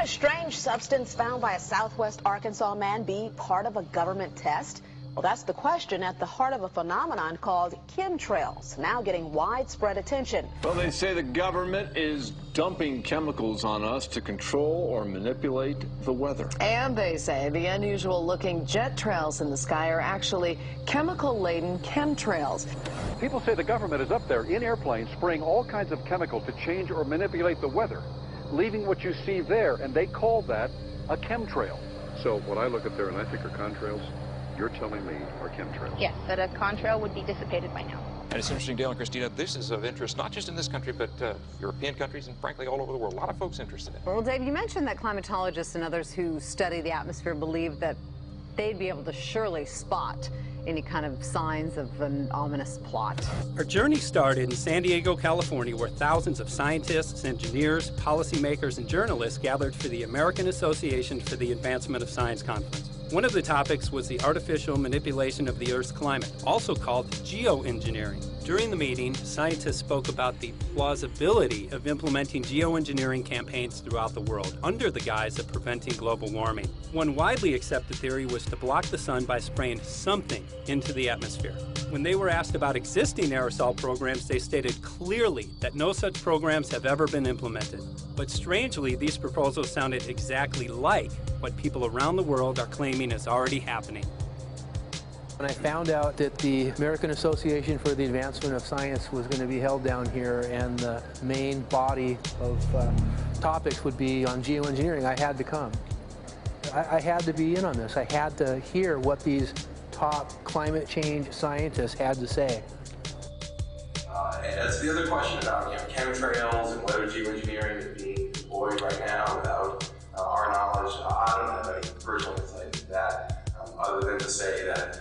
Could a strange substance found by a southwest Arkansas man be part of a government test? Well, that's the question at the heart of a phenomenon called chemtrails, now getting widespread attention. Well, they say the government is dumping chemicals on us to control or manipulate the weather. And they say the unusual-looking jet trails in the sky are actually chemical-laden chemtrails. People say the government is up there in airplanes spraying all kinds of chemicals to change or manipulate the weather, leaving what you see there, and they call that a chemtrail. So what I look at there and I think are contrails, you're telling me are chemtrails? Yes, that a contrail would be dissipated by now. And it's interesting, Dale and Christina, this is of interest not just in this country, but European countries and frankly all over the world. A lot of folks interested in it. Well, Dave, you mentioned that climatologists and others who study the atmosphere believe that they'd be able to surely spot any kind of signs of an ominous plot. Our journey started in San Diego, California, where thousands of scientists, engineers, policymakers, and journalists gathered for the American Association for the Advancement of Science Conference. One of the topics was the artificial manipulation of the Earth's climate, also called geoengineering. During the meeting, scientists spoke about the plausibility of implementing geoengineering campaigns throughout the world under the guise of preventing global warming. One widely accepted theory was to block the sun by spraying something into the atmosphere. When they were asked about existing aerosol programs, they stated clearly that no such programs have ever been implemented. But strangely, these proposals sounded exactly like what people around the world are claiming is already happening. When I found out that the American Association for the Advancement of Science was going to be held down here and the main body of topics would be on geoengineering, I had to come. I had to be in on this. I had to hear what these top climate change scientists had to say. And that's the other question about chemtrails and whether geoengineering is being deployed right now without our knowledge. I don't have any personal insight into that, other than to say that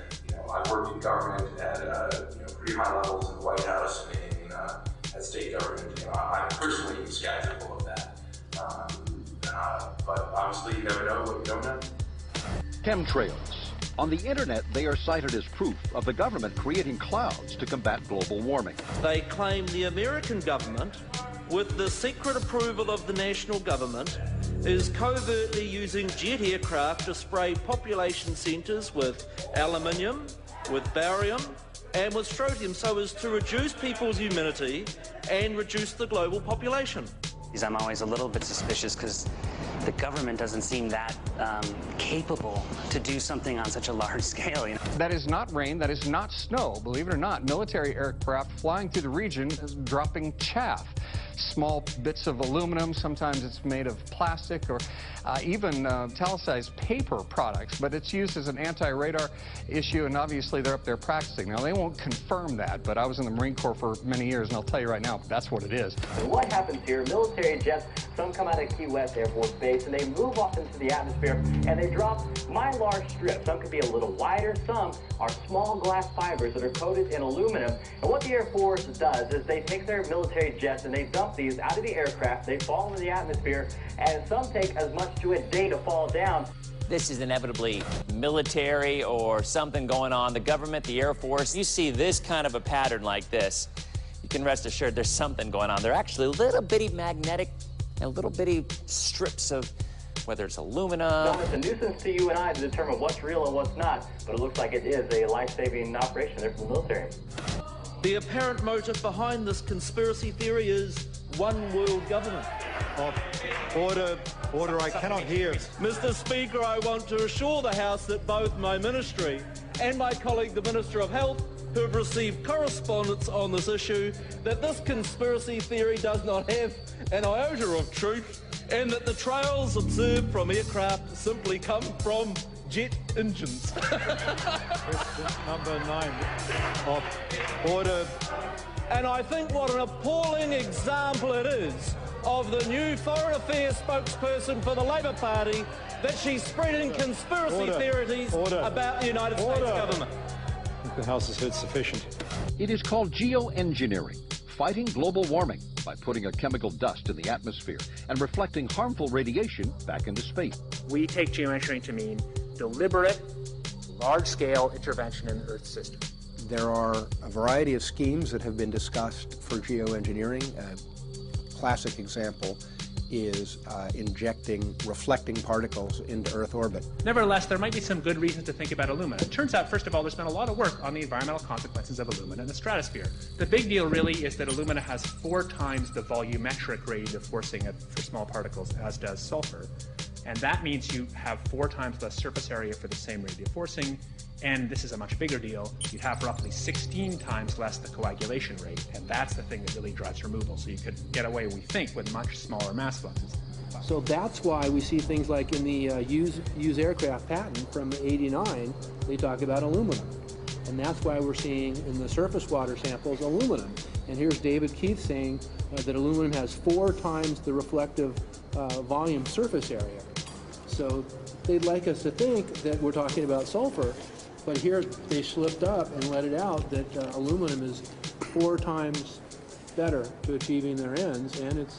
I've worked in government at pretty high levels in the White House and at state government. I'm personally skeptical of that. But obviously you never know what you don't know. Chemtrails. On the internet, they are cited as proof of the government creating clouds to combat global warming. They claim the American government, with the secret approval of the national government, is covertly using jet aircraft to spray population centres with aluminium, with barium and with strontium so as to reduce people's humidity and reduce the global population. I'm always a little bit suspicious because the government doesn't seem that capable to do something on such a large scale. That is not rain, that is not snow. Believe it or not, military aircraft flying through the region is dropping chaff. Small bits of aluminum, sometimes it's made of plastic or even talicized paper products, but it's used as an anti-radar issue, and obviously they're up there practicing. Now, they won't confirm that, but I was in the Marine Corps for many years, and I'll tell you right now, that's what it is. And what happens here, military jets, some come out of Key West Air Force Base, and they move off into the atmosphere, and they drop mylar strips. Some could be a little wider, some are small glass fibers that are coated in aluminum. And what the Air Force does is they take their military jets and they dump these out of the aircraft, they fall into the atmosphere, and some take as much to a day to fall down. This is inevitably military or something going on. The government, the Air Force, you see this kind of a pattern like this, you can rest assured there's something going on. They're actually little bitty magnetic and little bitty strips of, whether it's aluminum. So it's a nuisance to you and I to determine what's real and what's not, but it looks like it is a life-saving operation there from the military. The apparent motive behind this conspiracy theory is one world government. Order, I cannot hear. Mr. Speaker, I want to assure the House that both my ministry and my colleague, the Minister of Health, who have received correspondence on this issue, that this conspiracy theory does not have an iota of truth, and that the trails observed from aircraft simply come from jet engines. Question number 9. Order. And I think what an appalling example it is of the new Foreign Affairs spokesperson for the Labour Party that she's spreading conspiracy theories about the United States government. I think the House has heard sufficient. It is called geoengineering, fighting global warming by putting a chemical dust in the atmosphere and reflecting harmful radiation back into space. We take geoengineering to mean deliberate, large-scale intervention in the Earth system. There are a variety of schemes that have been discussed for geoengineering. A classic example is injecting reflecting particles into Earth orbit. Nevertheless, there might be some good reasons to think about alumina. It turns out, first of all, there's been a lot of work on the environmental consequences of alumina in the stratosphere. The big deal really is that alumina has 4 times the volumetric rate of forcing for small particles as does sulfur. And that means you have 4 times less surface area for the same rate of forcing. And this is a much bigger deal. You'd have roughly 16 times less the coagulation rate. And that's the thing that really drives removal. So you could get away, we think, with much smaller mass fluxes. So that's why we see things like in the use aircraft patent from '89, they talk about aluminum. And that's why we're seeing in the surface water samples aluminum. And here's David Keith saying that aluminum has 4 times the reflective volume surface area. So they'd like us to think that we're talking about sulfur, but here they slipped up and let it out that aluminum is 4 times better to achieving their ends, and it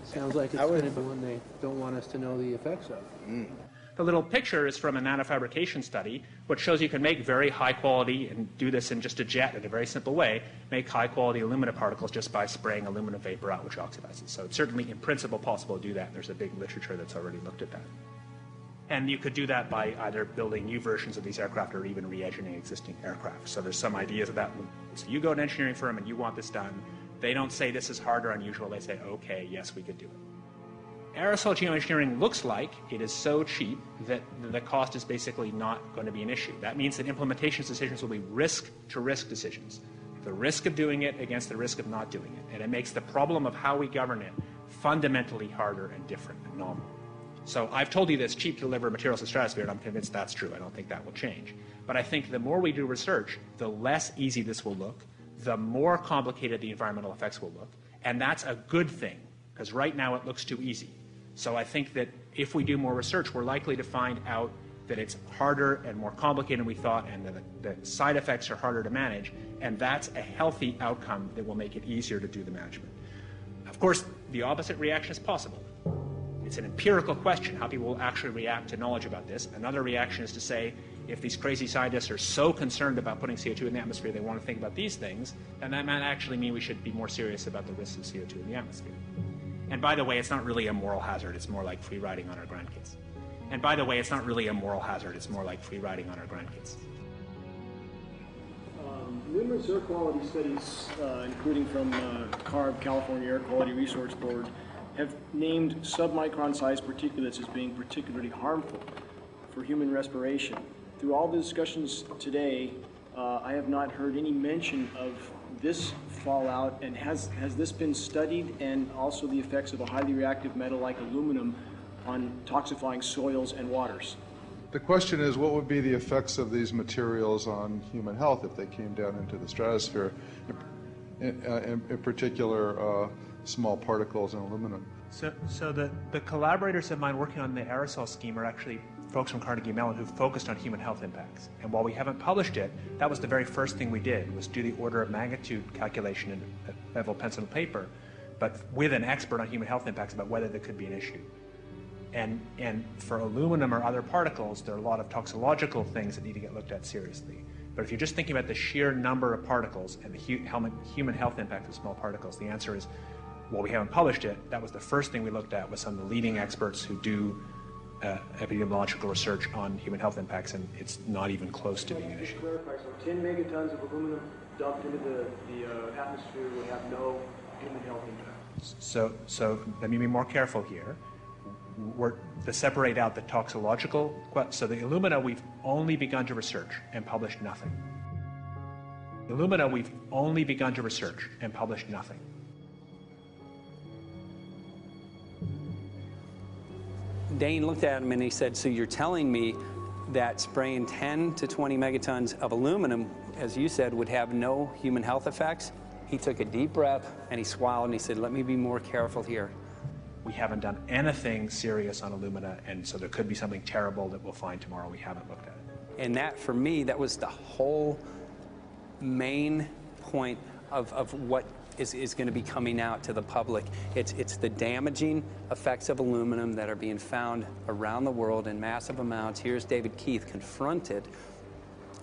sounds like it's going to be one they don't want us to know the effects of. The little picture is from a nanofabrication study, which shows you can make very high quality, and do this in just a jet in a very simple way, make high quality alumina particles just by spraying aluminum vapor out, which oxidizes. So it's certainly in principle possible to do that. There's a big literature that's already looked at that. And you could do that by either building new versions of these aircraft or even re-engineering existing aircraft. So there's some ideas of that. So you go to an engineering firm and you want this done. They don't say this is hard or unusual. They say, okay, yes, we could do it. Aerosol geoengineering looks like it is so cheap that the cost is basically not going to be an issue. That means that implementation decisions will be risk-to-risk decisions. The risk of doing it against the risk of not doing it. And it makes the problem of how we govern it fundamentally harder and different and novel. So I've told you that it's cheap to deliver materials to the stratosphere, and I'm convinced that's true. I don't think that will change. But I think the more we do research, the less easy this will look, the more complicated the environmental effects will look. And that's a good thing, because right now it looks too easy. So I think that if we do more research, we're likely to find out that it's harder and more complicated than we thought, and the side effects are harder to manage, and that's a healthy outcome that will make it easier to do the management. Of course, the opposite reaction is possible. It's an empirical question, how people will actually react to knowledge about this. Another reaction is to say, if these crazy scientists are so concerned about putting CO2 in the atmosphere, they want to think about these things, then that might actually mean we should be more serious about the risks of CO2 in the atmosphere. And by the way, it's not really a moral hazard, it's more like free riding on our grandkids. And by the way, it's not really a moral hazard, it's more like free riding on our grandkids. Numerous air quality studies, including from CARB, California Air Quality Resource Board, have named submicron-sized particulates as being particularly harmful for human respiration. Through all the discussions today, I have not heard any mention of this fallout, and has this been studied, and also the effects of a highly reactive metal like aluminum on toxifying soils and waters? The question is, what would be the effects of these materials on human health if they came down into the stratosphere, in particular small particles and aluminum? So the collaborators of mine working on the aerosol scheme are actually folks from Carnegie Mellon who focused on human health impacts. And while we haven't published it, that was the very first thing we did, was do the order of magnitude calculation in level pencil and paper, but with an expert on human health impacts about whether there could be an issue. And for aluminum or other particles, there are a lot of toxicological things that need to get looked at seriously. But if you're just thinking about the sheer number of particles and the human health impact of small particles, the answer is, well, we haven't published it. That was the first thing we looked at with some of the leading experts who do epidemiological research on human health impacts, and it's not even close to being an issue. Clarify, so 10 megatons of aluminum dumped into the atmosphere would have no human health impact. So let me be more careful here. We're to separate out the toxicological. So the alumina, we've only begun to research and published nothing. Alumina, we've only begun to research and published nothing. Dane looked at him and he said, so you're telling me that spraying 10 to 20 megatons of aluminum, as you said, would have no human health effects? He took a deep breath and he swallowed and he said, let me be more careful here. We haven't done anything serious on alumina, and so there could be something terrible that we'll find tomorrow. We haven't looked at it. And that, for me, that was the whole main point of what is going to be coming out to the public. It's the damaging effects of aluminum that are being found around the world in massive amounts. Here's David Keith confronted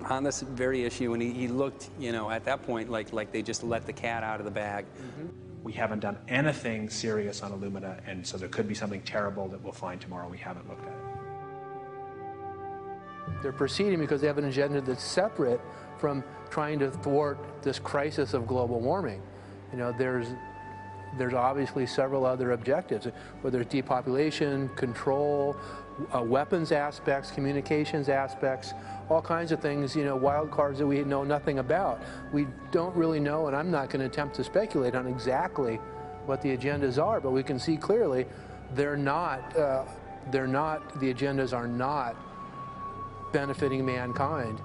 on this very issue, and he looked, you know, at that point like they just let the cat out of the bag. Mm-hmm. we haven't done anything serious on Illumina, and so there could be something terrible that we'll find tomorrow. We haven't looked at it. They're proceeding because they have an agenda that's separate from trying to thwart this crisis of global warming. You know, there's obviously several other objectives, whether it's depopulation, control, weapons aspects, communications aspects, all kinds of things, you know, wild cards that we know nothing about. We don't really know, and I'm not going to attempt to speculate on exactly what the agendas are, but we can see clearly the agendas are not benefiting mankind.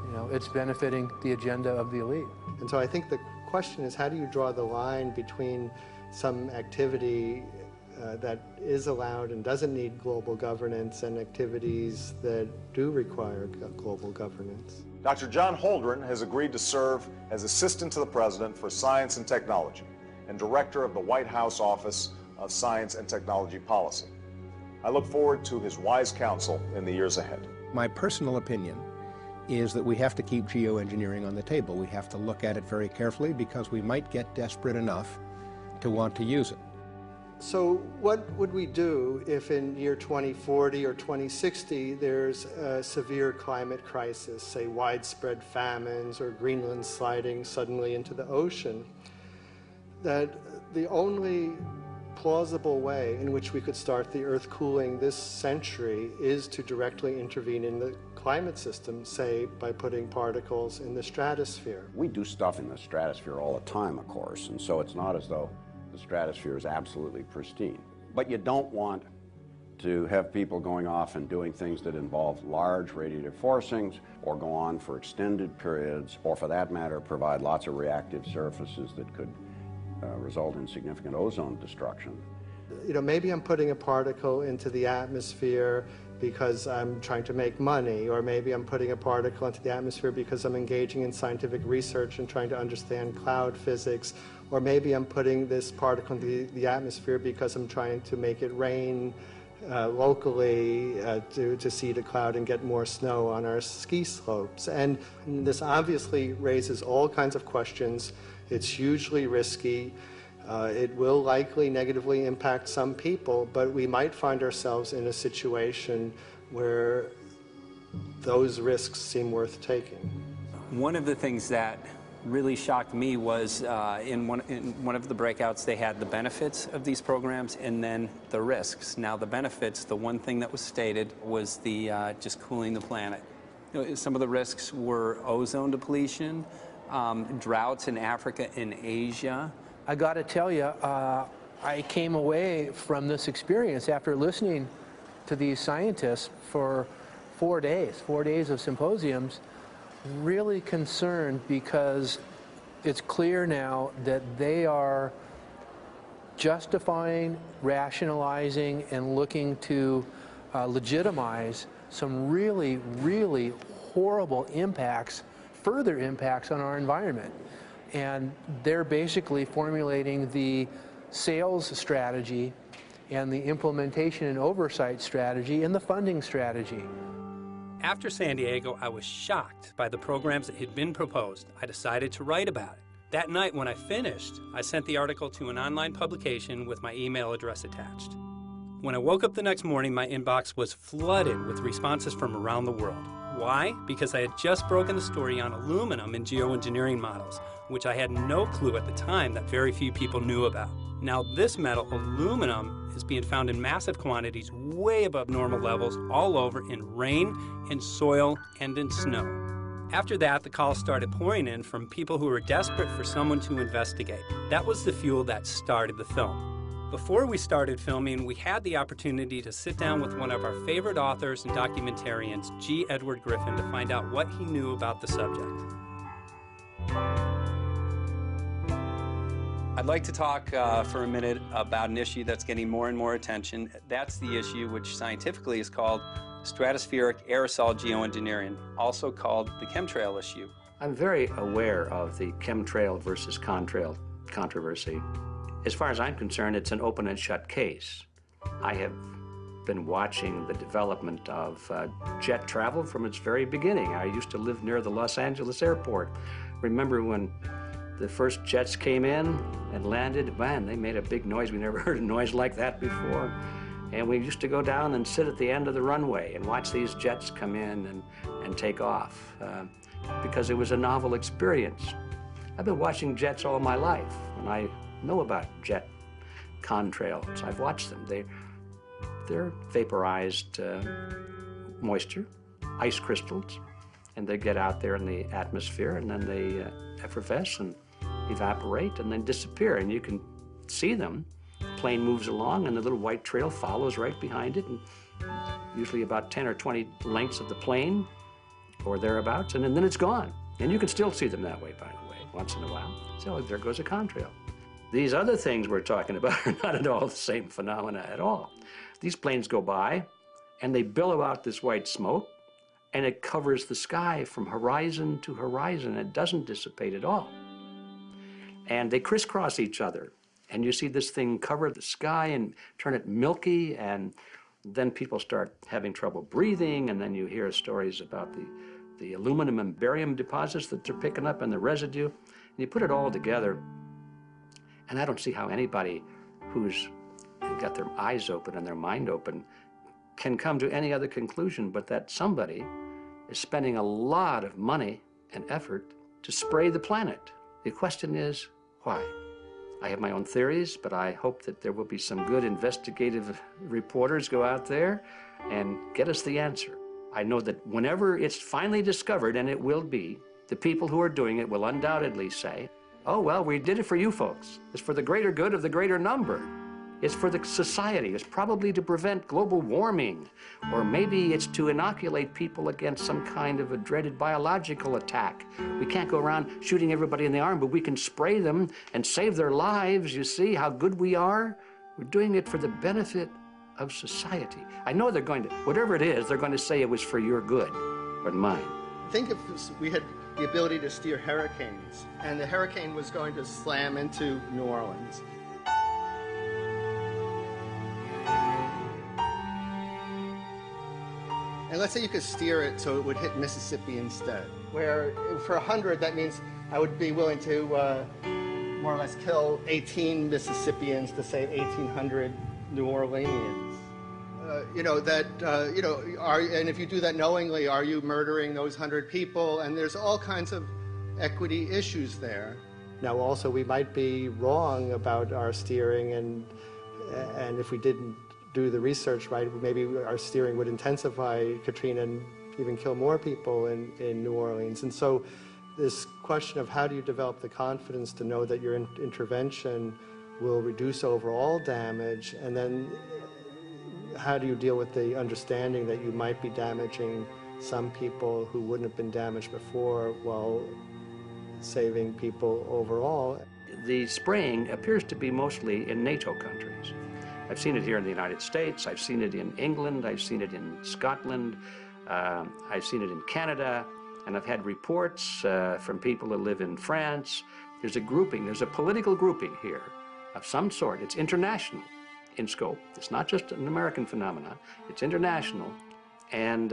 You know, it's benefiting the agenda of the elite. And so I think the question is, how do you draw the line between some activity that is allowed and doesn't need global governance and activities that do require global governance? Dr. John Holdren has agreed to serve as Assistant to the President for Science and Technology and Director of the White House Office of Science and Technology Policy. I look forward to his wise counsel in the years ahead. My personal opinion is that we have to keep geoengineering on the table. We have to look at it very carefully because we might get desperate enough to want to use it. So what would we do if in year 2040 or 2060 there's a severe climate crisis, say widespread famines or Greenland sliding suddenly into the ocean? That the only plausible way in which we could start the Earth cooling this century is to directly intervene in the climate system, say by putting particles in the stratosphere. We do stuff in the stratosphere all the time, of course, and so it's not as though the stratosphere is absolutely pristine. But you don't want to have people going off and doing things that involve large radiative forcings or go on for extended periods, or for that matter, provide lots of reactive surfaces that could result in significant ozone destruction. You know, maybe I'm putting a particle into the atmosphere because I'm trying to make money, or maybe I'm putting a particle into the atmosphere because I'm engaging in scientific research and trying to understand cloud physics, or maybe I'm putting this particle into the atmosphere because I'm trying to make it rain locally to seed a cloud and get more snow on our ski slopes. And this obviously raises all kinds of questions. It's hugely risky. It will likely negatively impact some people, but we might find ourselves in a situation where those risks seem worth taking. One of the things that really shocked me was in one of the breakouts they had the benefits of these programs and then the risks. Now the benefits, the one thing that was stated was the just cooling the planet. You know, some of the risks were ozone depletion, droughts in Africa and Asia. I got to tell you, I came away from this experience after listening to these scientists for 4 days of symposiums, really concerned, because it's clear now that they are justifying, rationalizing, and looking to legitimize some really, really horrible impacts, further impacts on our environment. And they're basically formulating the sales strategy and the implementation and oversight strategy and the funding strategy. After San Diego, I was shocked by the programs that had been proposed. I decided to write about it. That night when I finished, I sent the article to an online publication with my email address attached. When I woke up the next morning, my inbox was flooded with responses from around the world. Why? Because I had just broken the story on aluminum in geoengineering models, which I had no clue at the time that very few people knew about. Now this metal, aluminum, is being found in massive quantities way above normal levels all over in rain, in soil, and in snow. After that, the calls started pouring in from people who were desperate for someone to investigate. That was the fuel that started the film. Before we started filming, we had the opportunity to sit down with one of our favorite authors and documentarians, G. Edward Griffin, to find out what he knew about the subject. I'd like to talk for a minute about an issue that's getting more and more attention. That's the issue which scientifically is called stratospheric aerosol geoengineering, also called the chemtrail issue. I'm very aware of the chemtrail versus contrail controversy. As far as I'm concerned, it's an open and shut case. I have been watching the development of jet travel from its very beginning. I used to live near the Los Angeles airport. Remember when the first jets came in and landed, man, they made a big noise. We never heard a noise like that before. And we used to go down and sit at the end of the runway and watch these jets come in and take off because it was a novel experience. I've been watching jets all my life, and I know about jet contrails. I've watched them. They're vaporized moisture, ice crystals, and they get out there in the atmosphere, and then they effervesce and evaporate and then disappear, and you can see them. Plane moves along, and the little white trail follows right behind it, and usually about 10 or 20 lengths of the plane or thereabouts, and then it's gone. And you can still see them that way, by the way, once in a while. So there goes a contrail. These other things we're talking about are not at all the same phenomena at all. These planes go by, and they billow out this white smoke, and it covers the sky from horizon to horizon. It doesn't dissipate at all. And they crisscross each other. And you see this thing cover the sky and turn it milky, and then people start having trouble breathing, and then you hear stories about the aluminum and barium deposits that they're picking up and the residue. And you put it all together, and I don't see how anybody who's got their eyes open and their mind open can come to any other conclusion but that somebody is spending a lot of money and effort to spray the planet. The question is, why? I have my own theories, but I hope that there will be some good investigative reporters go out there and get us the answer. I know that whenever it's finally discovered, and it will be, the people who are doing it will undoubtedly say, oh, well, we did it for you folks. It's for the greater good of the greater number. It's for the society. It's probably to prevent global warming. Or maybe it's to inoculate people against some kind of a dreaded biological attack. We can't go around shooting everybody in the arm, but we can spray them and save their lives. You see how good we are? We're doing it for the benefit of society. I know they're going to, whatever it is, they're going to say it was for your good or mine. Think if we had the ability to steer hurricanes, and the hurricane was going to slam into New Orleans. And let's say you could steer it so it would hit Mississippi instead, where for 100, that means I would be willing to more or less kill 18 Mississippians to save 1,800 New Orleanians. And if you do that knowingly, are you murdering those 100 people? And there's all kinds of equity issues there. Now, also, we might be wrong about our steering, and if we didn't do the research right, maybe our steering would intensify Katrina and even kill more people in New Orleans. And so this question of how do you develop the confidence to know that your intervention will reduce overall damage, and then how do you deal with the understanding that you might be damaging some people who wouldn't have been damaged before while saving people overall? The spraying appears to be mostly in NATO countries. I've seen it here in the United States, I've seen it in England, I've seen it in Scotland, I've seen it in Canada, and I've had reports from people who live in France. There's a grouping, there's a political grouping here of some sort. It's international in scope. It's not just an American phenomenon, it's international. And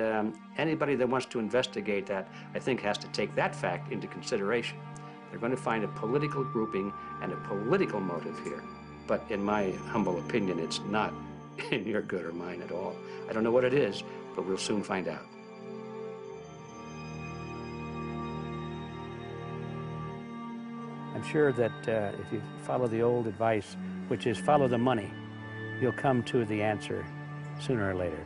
anybody that wants to investigate that, I think, has to take that fact into consideration. They're going to find a political grouping and a political motive here. But in my humble opinion, it's not in your good or mine at all. I don't know what it is, but we'll soon find out. I'm sure that if you follow the old advice, which is follow the money, you'll come to the answer sooner or later.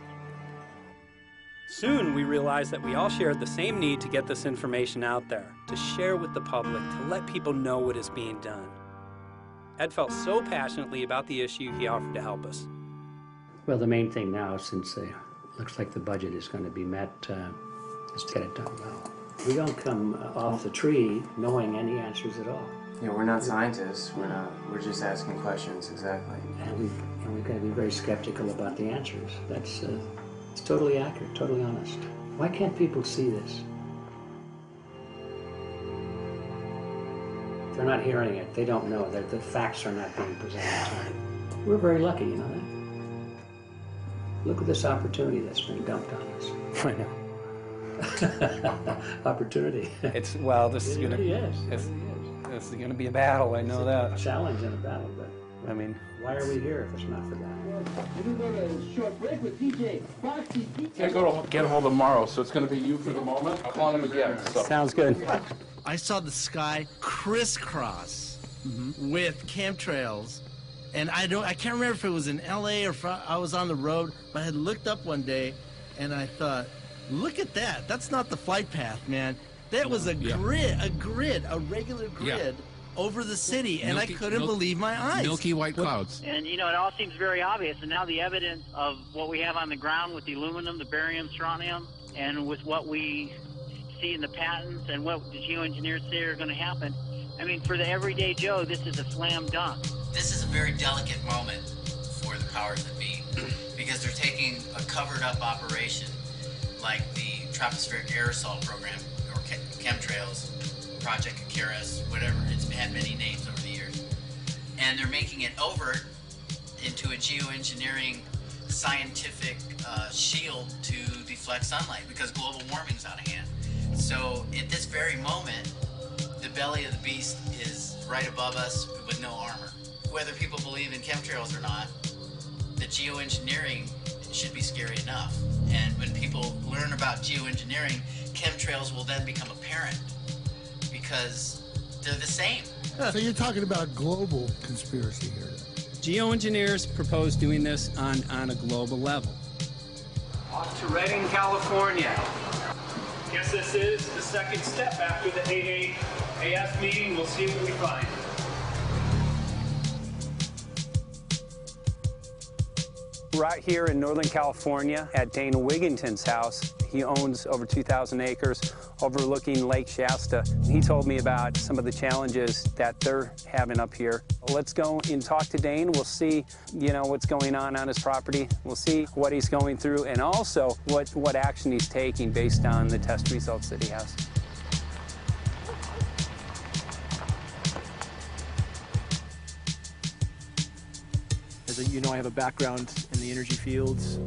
Soon we realized that we all shared the same need to get this information out there, to share with the public, to let people know what is being done. Ed felt so passionately about the issue, he offered to help us. Well, the main thing now, since it looks like the budget is going to be met, is to get it done well. We don't come off the tree knowing any answers at all. Yeah, we're not scientists. We're just asking questions, exactly. And we've got to be very skeptical about the answers. That's it's totally accurate, totally honest. Why can't people see this? They're not hearing it. They don't know that the facts are not being presented to them. We're very lucky, you know that? Look at this opportunity that's been dumped on us. I know. Opportunity. It's, well, this is going to... Yes. This is going to be a battle, I know that. Challenge and a battle, but I mean, why are we here if it's not for that? We're going to go to a short break with DJ Foxy. Can't go to get a hold of Morrow, so it's going to be you for the moment. I'll call him again. So. Sounds good. I saw the sky crisscross with chemtrails, and I can't remember if it was in LA or I was on the road, but I had looked up one day, and I thought, look at that. That's not the flight path, man. That was a grid, a regular grid over the city, and I couldn't believe my eyes. Milky white clouds. And, you know, it all seems very obvious, and now the evidence of what we have on the ground with the aluminum, the barium, strontium, and with what we see in the patents and what the geoengineers say are going to happen, I mean, for the everyday Joe, this is a slam dunk. This is a very delicate moment for the powers that be, because they're taking a covered-up operation like the tropospheric aerosol program, or chemtrails, Project Icarus, whatever, it's had many names over the years, and they're making it overt into a geoengineering scientific shield to deflect sunlight, because global warming's out of hand. So at this very moment, the belly of the beast is right above us with no armor. Whether people believe in chemtrails or not, the geoengineering should be scary enough. And when people learn about geoengineering, chemtrails will then become apparent because they're the same. So you're talking about global conspiracy here. Geoengineers propose doing this on a global level. Off to Redding, California. Guess this is the second step after the AAAS meeting. We'll see what we find. Right here in Northern California at Dana Wigginton's house. He owns over 2,000 acres overlooking Lake Shasta. He told me about some of the challenges that they're having up here. Let's go and talk to Dane. We'll see, you know, what's going on his property. We'll see what he's going through and also what action he's taking based on the test results that he has. As you know, I have a background in the energy fields.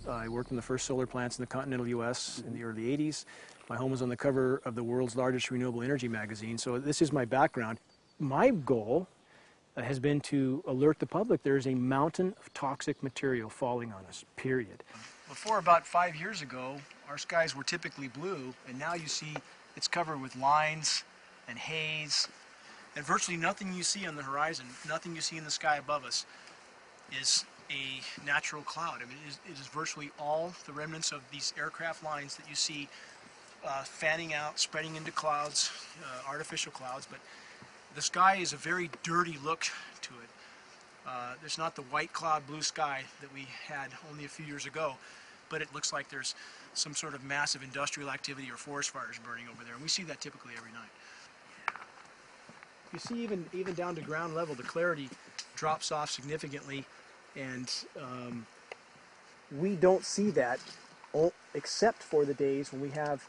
I worked in the first solar plants in the continental U.S. in the early 80s. My home was on the cover of the world's largest renewable energy magazine, so this is my background. My goal has been to alert the public there is a mountain of toxic material falling on us, period. Before about 5 years ago, our skies were typically blue, and now you see it's covered with lines and haze, and virtually nothing you see on the horizon, nothing you see in the sky above us is a natural cloud. I mean, it is virtually all the remnants of these aircraft lines that you see fanning out, spreading into clouds, artificial clouds, but the sky is a very dirty look to it. There's not the white cloud blue sky that we had only a few years ago, but it looks like there's some sort of massive industrial activity or forest fires burning over there, and we see that typically every night. You see even down to ground level, the clarity drops off significantly, and we don't see that except for the days when we have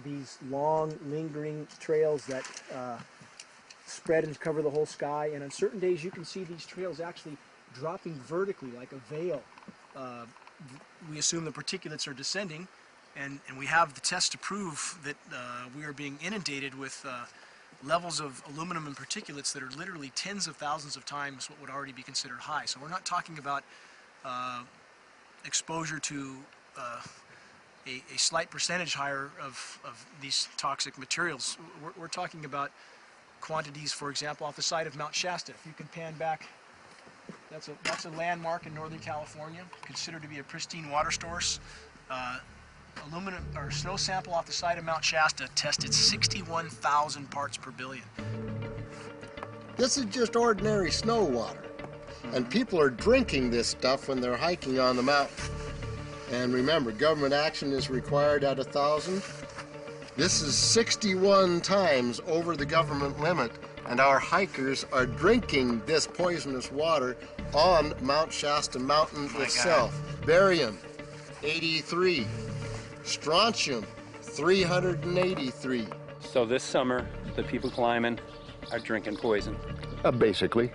these long, lingering trails that spread and cover the whole sky, and on certain days you can see these trails actually dropping vertically like a veil. We assume the particulates are descending, and we have the tests to prove that we are being inundated with levels of aluminum and particulates that are literally tens of thousands of times what would already be considered high. So we're not talking about exposure to a slight percentage higher of these toxic materials. We're talking about quantities, for example, off the side of Mount Shasta. If you can pan back, that's a landmark in Northern California, considered to be a pristine water source. Aluminum or snow sample off the side of Mount Shasta tested 61,000 parts per billion. This is just ordinary snow water, and people are drinking this stuff when they're hiking on the mountain. And remember, government action is required at 1,000. This is 61 times over the government limit, and our hikers are drinking this poisonous water on Mount Shasta Mountain itself. God. Barium, 83. Strontium, 383. So this summer, the people climbing are drinking poison. Basically.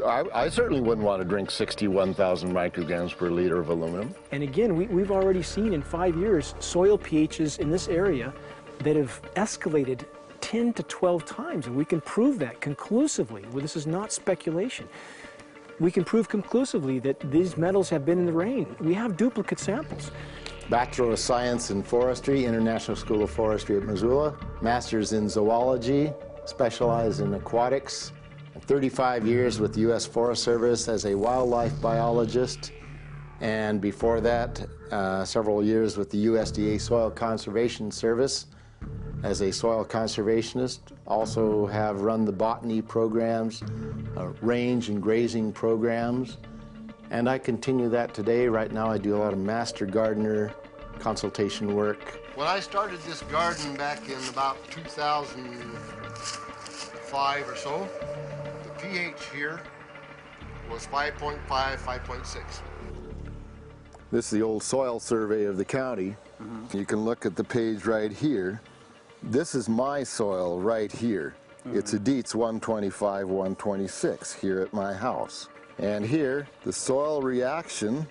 I certainly wouldn't want to drink 61,000 micrograms per liter of aluminum. And again, we've already seen in 5 years soil pHs in this area that have escalated 10 to 12 times, and we can prove that conclusively. Well, this is not speculation. We can prove conclusively that these metals have been in the rain. We have duplicate samples. Bachelor of Science in Forestry, International School of Forestry at Missoula. Master's in Zoology, specialized in aquatics. 35 years with the U.S. Forest Service as a wildlife biologist. And before that, several years with the USDA Soil Conservation Service as a soil conservationist. Also have run the botany programs, range and grazing programs. And I continue that today. Right now I do a lot of master gardener consultation work. When I started this garden back in about 2005 or so, the pH here was 5.5, 5.6. This is the old soil survey of the county. You can look at the page right here. This is my soil right here. It's a Dietz 125, 126 here at my house. And here, the soil reaction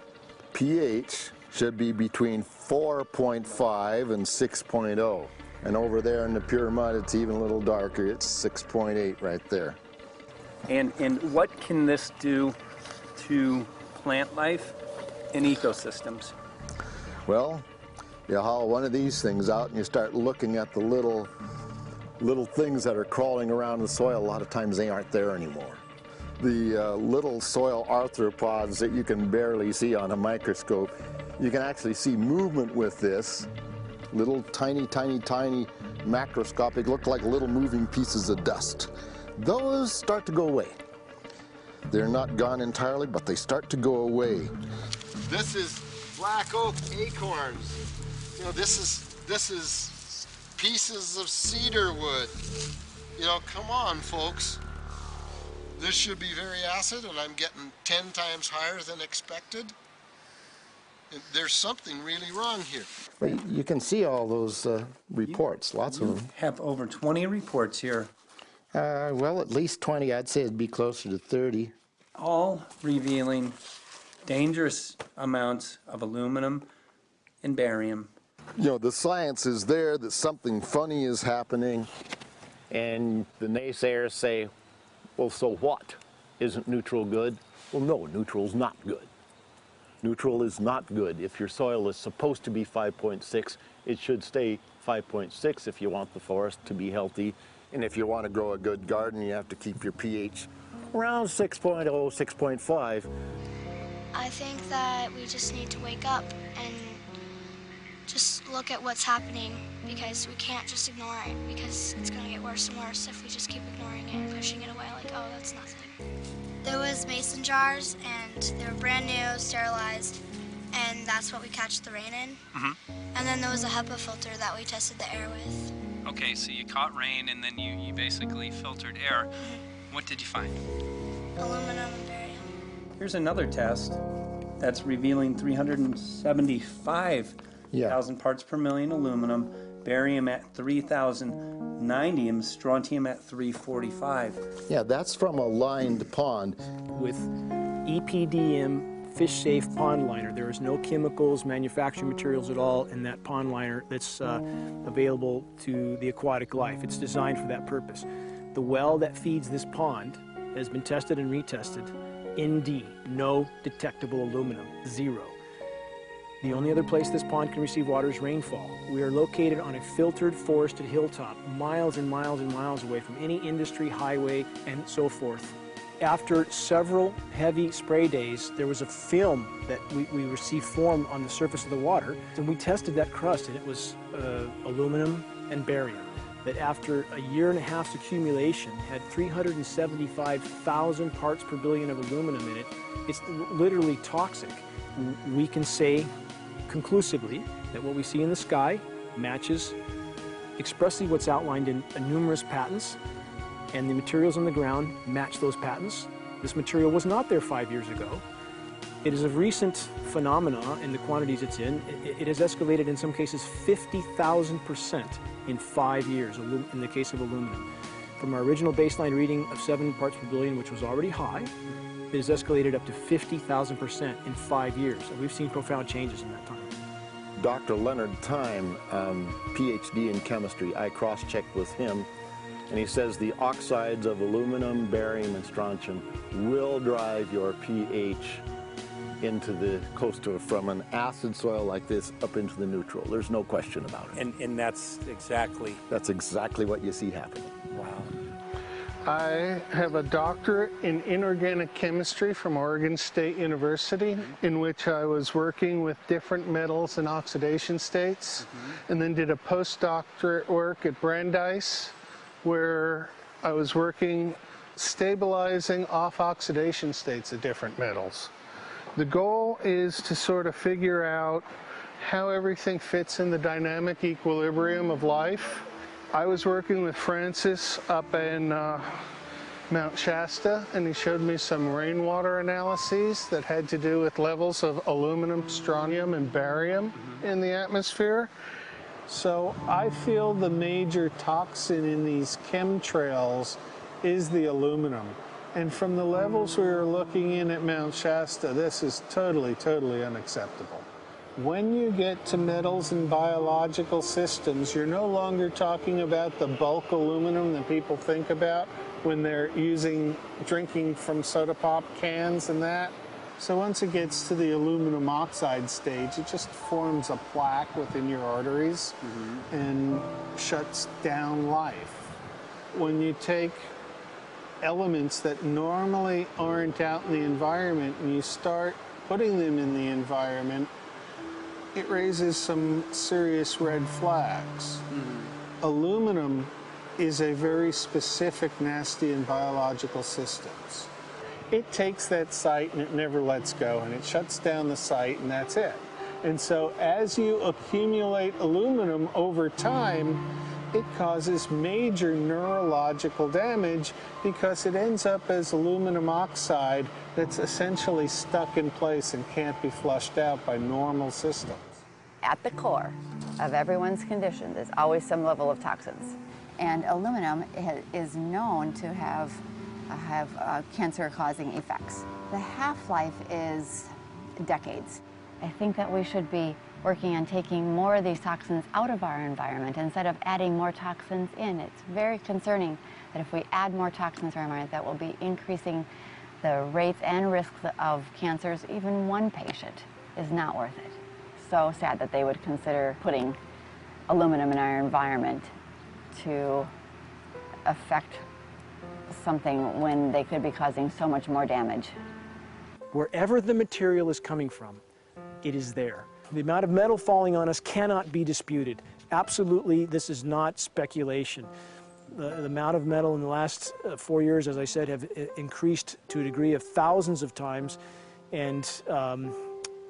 pH should be between 4.5 and 6.0. And over there in the pure mud, it's even a little darker. It's 6.8 right there. And what can this do to plant life and ecosystems? Well, you haul one of these things out and you start looking at the little things that are crawling around the soil. A lot of times they aren't there anymore. The little soil arthropods that you can barely see on a microscope, you can actually see movement with this. Little tiny, tiny, tiny macroscopic, look like little moving pieces of dust. Those start to go away. They're not gone entirely, but they start to go away. This is black oak acorns. You know, this is pieces of cedar wood. You know, come on, folks. This should be very acid, and I'm getting 10 times higher than expected. There's something really wrong here. Well, you can see all those reports, lots of them. You have over 20 reports here. Well, at least 20. I'd say it'd be closer to 30. All revealing dangerous amounts of aluminum and barium. You know, the science is there that something funny is happening, and the naysayers say, well, so what? Isn't neutral good? Well, no, neutral's not good. Neutral is not good. If your soil is supposed to be 5.6, it should stay 5.6 if you want the forest to be healthy. And if you want to grow a good garden, you have to keep your pH around 6.0, 6.5. I think that we just need to wake up and just look at what's happening, because we can't just ignore it, because it's going to get worse and worse if we just keep ignoring it and pushing it away like, oh, that's nothing. There was mason jars, and they were brand new, sterilized, and that's what we catch the rain in. And then there was a HEPA filter that we tested the air with. Okay, so you caught rain and then you basically filtered air. What did you find? Aluminum and barium. Here's another test that's revealing 375,000 parts per million aluminum, barium at 3,090, and strontium at 345. Yeah, that's from a lined pond. With EPDM fish-safe pond liner. There is no chemicals, manufacturing materials at all in that pond liner that's available to the aquatic life. It's designed for that purpose. The well that feeds this pond has been tested and retested. ND, no detectable aluminum, 0. The only other place this pond can receive water is rainfall. We are located on a filtered, forested hilltop, miles and miles and miles away from any industry, highway, and so forth. After several heavy spray days, there was a film that we received formed on the surface of the water, and we tested that crust, and it was aluminum and barium. That after a year and a half's accumulation had 375,000 parts per billion of aluminum in it. It's literally toxic. We can say conclusively that what we see in the sky matches expressly what's outlined in numerous patents, and the materials on the ground match those patents. This material was not there 5 years ago. It is a recent phenomena in the quantities it's in. It has escalated in some cases 50,000% in 5 years in the case of aluminum. From our original baseline reading of 7 parts per billion, which was already high, it has escalated up to 50,000% in 5 years. And we've seen profound changes in that time. Dr. Leonard Time, PhD in chemistry, I cross-checked with him And he says the oxides of aluminum, barium, and strontium will drive your pH into the from an acid soil like this up into the neutral. There's no question about it. And that's exactly what you see happening. Wow. I have a doctorate in inorganic chemistry from Oregon State University, in which I was working with different metals and oxidation states, and then did a postdoctorate work at Brandeis, where I was working stabilizing off-oxidation states of different metals. The goal is to sort of figure out how everything fits in the dynamic equilibrium of life. I was working with Francis up in Mount Shasta, and he showed me some rainwater analyses that had to do with levels of aluminum, strontium, and barium in the atmosphere. So I feel the major toxin in these chemtrails is the aluminum. And from the levels we were looking in at Mount Shasta, this is totally, totally unacceptable. When you get to metals and biological systems, you're no longer talking about the bulk aluminum that people think about when they're drinking from soda pop cans and that. So once it gets to the aluminum oxide stage, it just forms a plaque within your arteries and shuts down life. When you take elements that normally aren't out in the environment and you start putting them in the environment, it raises some serious red flags. Aluminum is a very specific, nasty and biological systems. It takes that site and it never lets go, and it shuts down the site, and that's it. And so as you accumulate aluminum over time, it causes major neurological damage because it ends up as aluminum oxide that's essentially stuck in place and can't be flushed out by normal systems. At the core of everyone's condition, there's always some level of toxins. And aluminum is known to have cancer-causing effects. The half-life is decades. I think that we should be working on taking more of these toxins out of our environment instead of adding more toxins in. It's very concerning that if we add more toxins to our environment, that will be increasing the rates and risks of cancers. Even one patient is not worth it. So sad that they would consider putting aluminum in our environment to affect something when they could be causing so much more damage. Wherever the material is coming from, it is there. The amount of metal falling on us cannot be disputed. Absolutely, this is not speculation. The amount of metal in the last 4 years, as I said, have increased to a degree of thousands of times, and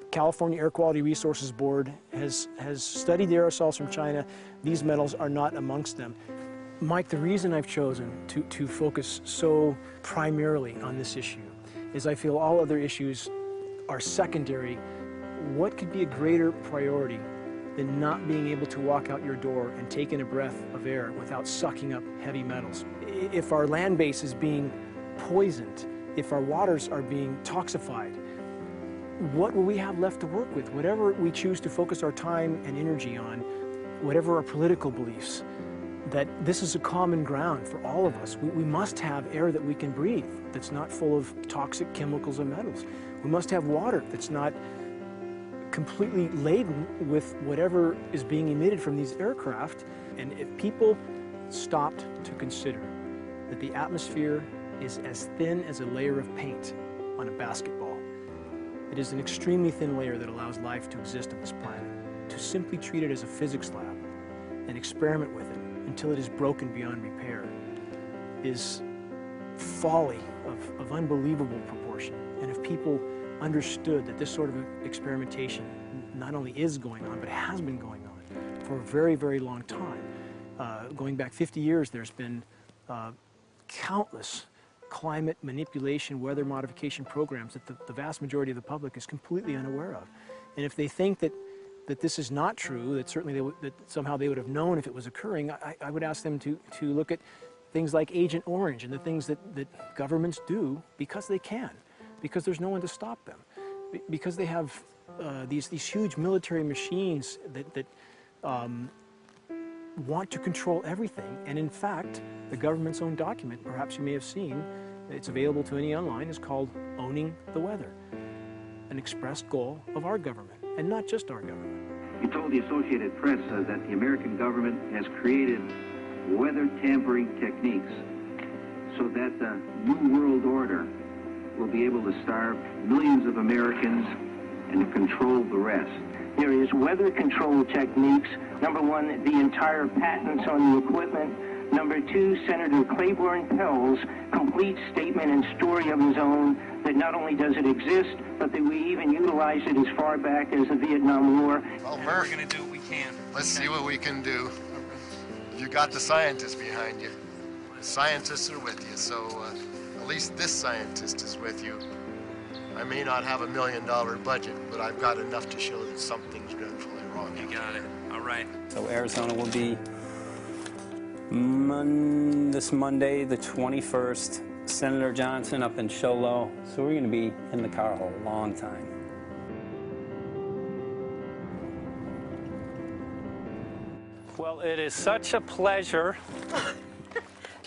California Air Quality Resources Board has studied the aerosols from China. These metals are not amongst them. Mike, the reason I've chosen to focus so primarily on this issue is I feel all other issues are secondary. What could be a greater priority than not being able to walk out your door and take in a breath of air without sucking up heavy metals? If our land base is being poisoned, if our waters are being toxified, what will we have left to work with? Whatever we choose to focus our time and energy on, whatever our political beliefs, that this is a common ground for all of us. We must have air that we can breathe that's not full of toxic chemicals and metals. We must have water that's not completely laden with whatever is being emitted from these aircraft. And if people stopped to consider that the atmosphere is as thin as a layer of paint on a basketball, it is an extremely thin layer that allows life to exist on this planet. To simply treat it as a physics lab and experiment with it until it is broken beyond repair is folly of unbelievable proportion. And if people understood that this sort of experimentation not only is going on, but has been going on for a very, very long time. Going back 50 years, there's been countless climate manipulation, weather modification programs that the vast majority of the public is completely unaware of. And if they think that this is not true, that certainly that somehow they would have known if it was occurring, I would ask them to look at things like Agent Orange and the things that governments do because they can, because there's no one to stop them, because they have these huge military machines that want to control everything. And in fact, the government's own document, perhaps you may have seen, it's available to any online, is called Owning the Weather, an expressed goal of our government, and not just our government. He told the Associated Press that the American government has created weather tampering techniques so that the New World Order will be able to starve millions of Americans and to control the rest. There is weather control techniques. Number one, the entire patents on the equipment. Number two, Senator Claiborne Pell's complete statement and story of his own that not only does it exist, but that we even utilize it as far back as the Vietnam War. Well, Murph, we're going to do what we can. Let's see what we can do. You got the scientists behind you. The scientists are with you, so at least this scientist is with you. I may not have $1 million budget, but I've got enough to show that something's dreadfully wrong. You got it. All right. So Arizona will be this Monday, the 21st. Senator Johnson up in Show Low. So we're going to be in the car a long time. Well, it is such a pleasure.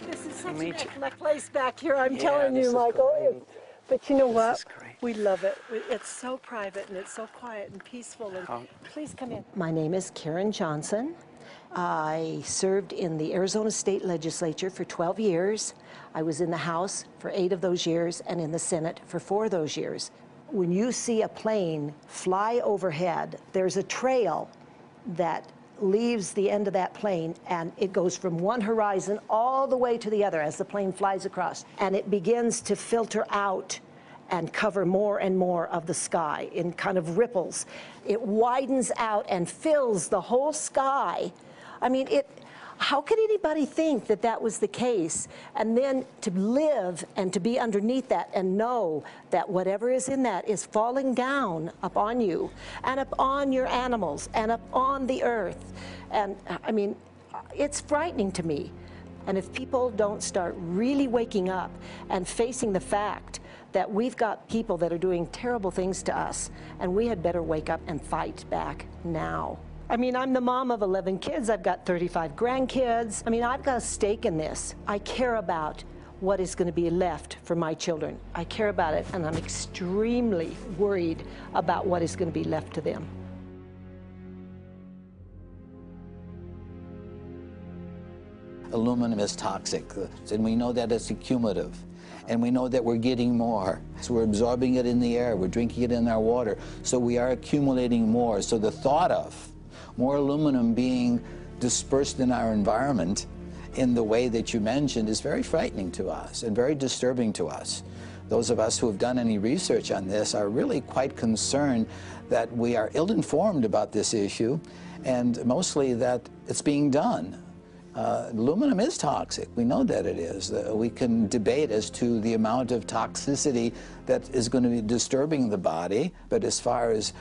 This is such an excellent place back here, I'm telling you, Michael. But you know what? We love it. It's so private and it's so quiet and peaceful. And please come in. My name is Karen Johnson. I served in the Arizona State Legislature for 12 years. I was in the House for 8 of those years and in the Senate for 4 of those years. When you see a plane fly overhead, there's a trail that leaves the end of that plane, and it goes from one horizon all the way to the other as the plane flies across, and it begins to filter out and cover more and more of the sky in kind of ripples. It widens out and fills the whole sky. I mean, how could anybody think that that was the case? And then to live and to be underneath that and know that whatever is in that is falling down upon you and upon your animals and upon the earth. And I mean, it's frightening to me. And if people don't start really waking up and facing the fact that we've got people that are doing terrible things to us, and we had better wake up and fight back now. I mean, I'm the mom of 11 kids. I've got 35 grandkids. I mean, I've got a stake in this. I care about what is going to be left for my children. I care about it, and I'm extremely worried about what is going to be left to them. Aluminum is toxic, and we know that it's accumulative. And we know that we're getting more. So we're absorbing it in the air, we're drinking it in our water, so we are accumulating more. So the thought of more aluminum being dispersed in our environment in the way that you mentioned is very frightening to us and very disturbing to us. Those of us who have done any research on this are really quite concerned that we are ill-informed about this issue, and mostly that it's being done. Aluminum is toxic. We know that it is. We can debate as to the amount of toxicity that is going to be disturbing the body, but as far as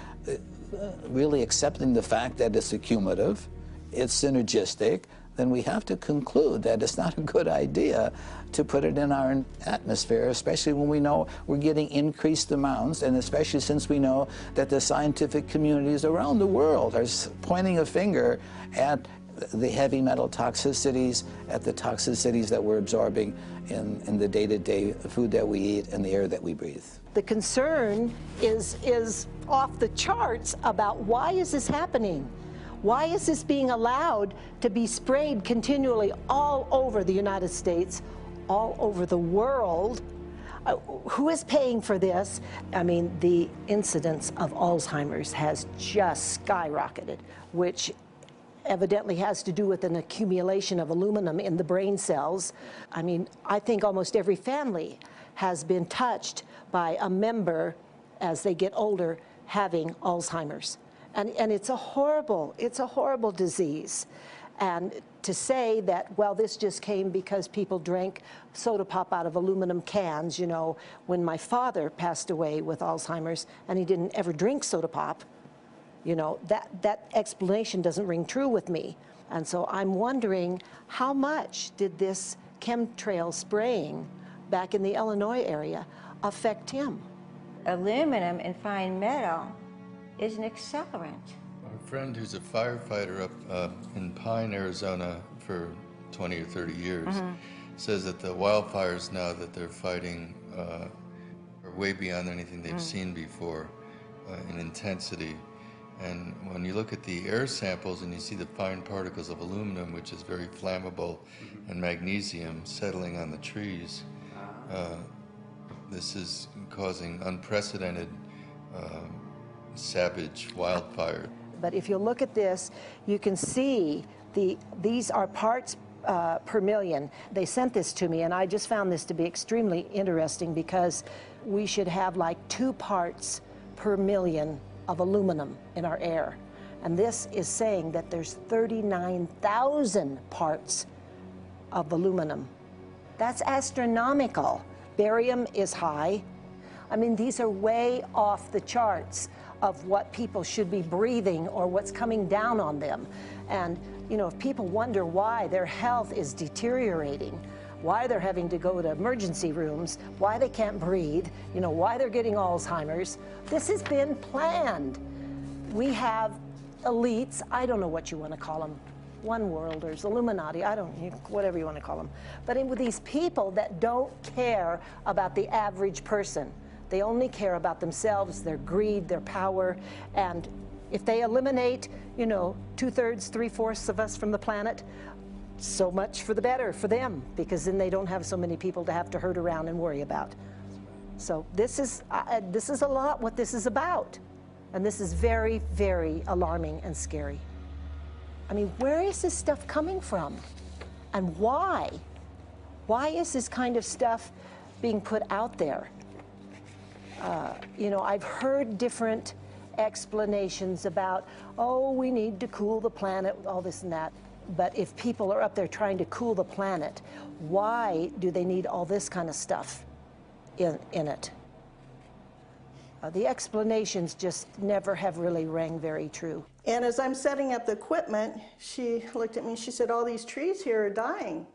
really accepting the fact that it's accumulative, it's synergistic, then we have to conclude that it's not a good idea to put it in our atmosphere, especially when we know we're getting increased amounts, and especially since we know that the scientific communities around the world are pointing a finger at the heavy metal toxicities, at the toxicities that we're absorbing in the day-to-day food that we eat and the air that we breathe. The concern is off the charts about why is this happening? Why is this being allowed to be sprayed continually all over the United States, all over the world? Who is paying for this? I mean, the incidence of Alzheimer's has just skyrocketed, which evidently has to do with an accumulation of aluminum in the brain cells. I mean, I think almost every family has been touched by a member as they get older having Alzheimer's. And it's a horrible disease. And to say that, well, this just came because people drank soda pop out of aluminum cans, you know, when my father passed away with Alzheimer's and he didn't ever drink soda pop, you know, that explanation doesn't ring true with me. And so I'm wondering, how much did this chemtrail spraying back in the Illinois area affect him? Aluminum and fine metal is an accelerant. friend who's a firefighter up in Pine, Arizona for 20 or 30 years says that the wildfires now that they're fighting are way beyond anything they've seen before in intensity. And when you look at the air samples and you see the fine particles of aluminum, which is very flammable, and magnesium settling on the trees, this is causing unprecedented savage wildfire. But if you look at this, you can see these are parts per million. They sent this to me, and I just found this to be extremely interesting because we should have like 2 parts per million of aluminum in our air. And this is saying that there's 39,000 parts of aluminum. That's astronomical. Barium is high. I mean, these are way off the charts of what people should be breathing or what's coming down on them. And, you know, if people wonder why their health is deteriorating, why they're having to go to emergency rooms, why they can't breathe, you know, why they're getting Alzheimer's, this has been planned. We have elites, I don't know what you want to call them, one worlders, Illuminati, whatever you want to call them. But with these people that don't care about the average person. They only care about themselves, their greed, their power, and if they eliminate, you know, 2/3, 3/4 of us from the planet, so much for the better for them, because then they don't have so many people to have to herd around and worry about. So this is a lot what this is about, and this is very, very alarming and scary. I mean, where is this stuff coming from, and why? Why is this kind of stuff being put out there? You know, I've heard different explanations about, oh, we need to cool the planet, all this and that. But if people are up there trying to cool the planet, why do they need all this kind of stuff in it? The explanations just never have really rang very true. And as I'm setting up the equipment, she looked at me, she said, all these trees here are dying.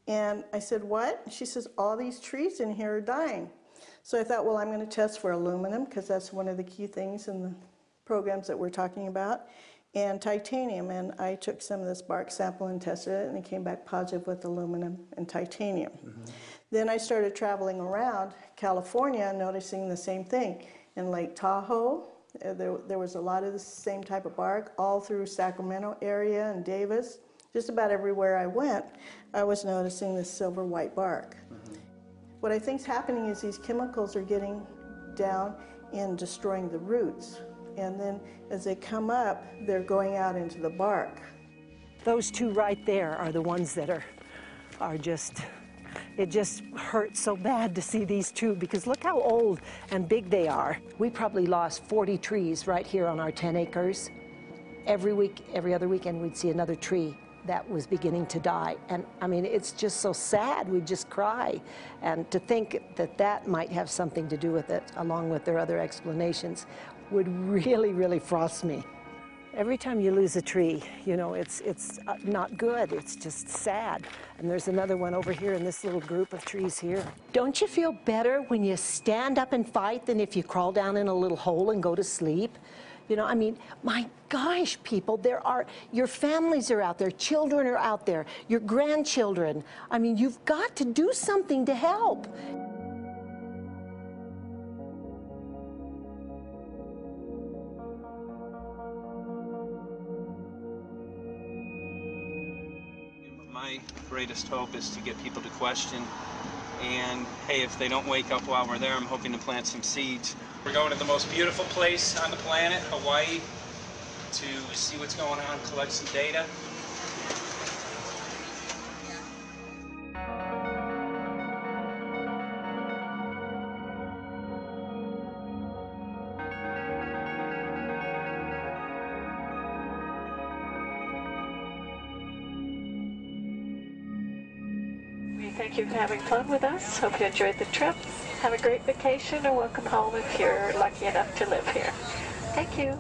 And I said, what? She says, all these trees in here are dying. So I thought, well, I'm going to test for aluminum, because that's one of the key things in the programs that we're talking about, and titanium. And I took some of this bark sample and tested it, and it came back positive with aluminum and titanium. Then I started traveling around California, noticing the same thing. In Lake Tahoe, there was a lot of the same type of bark, all through Sacramento area and Davis. Just about everywhere I went, I was noticing this silver white bark. What I think is happening is these chemicals are getting down and destroying the roots. And then as they come up, they're going out into the bark. Those 2 right there are the ones that are just, it just hurts so bad to see these 2, because look how old and big they are. We probably lost 40 trees right here on our 10 acres. Every week, every other weekend, we'd see another tree that was beginning to die. And I mean, it's just so sad, we just cry. And to think that that might have something to do with it, along with their other explanations, would really, really frost me. Every time you lose a tree, you know, it's not good, it's just sad. And there's another one over here in this little group of trees here. Don't you feel better when you stand up and fight than if you crawl down in a little hole and go to sleep? You know, I mean, my gosh, people, your families are out there, children are out there, your grandchildren. I mean, you've got to do something to help. My greatest hope is to get people to question. And hey, if they don't wake up while we're there, I'm hoping to plant some seeds. We're going to the most beautiful place on the planet, Hawaii, to see what's going on, collect some data. Thank you for having fun with us. Hope you enjoyed the trip. Have a great vacation and welcome home if you're lucky enough to live here. Thank you.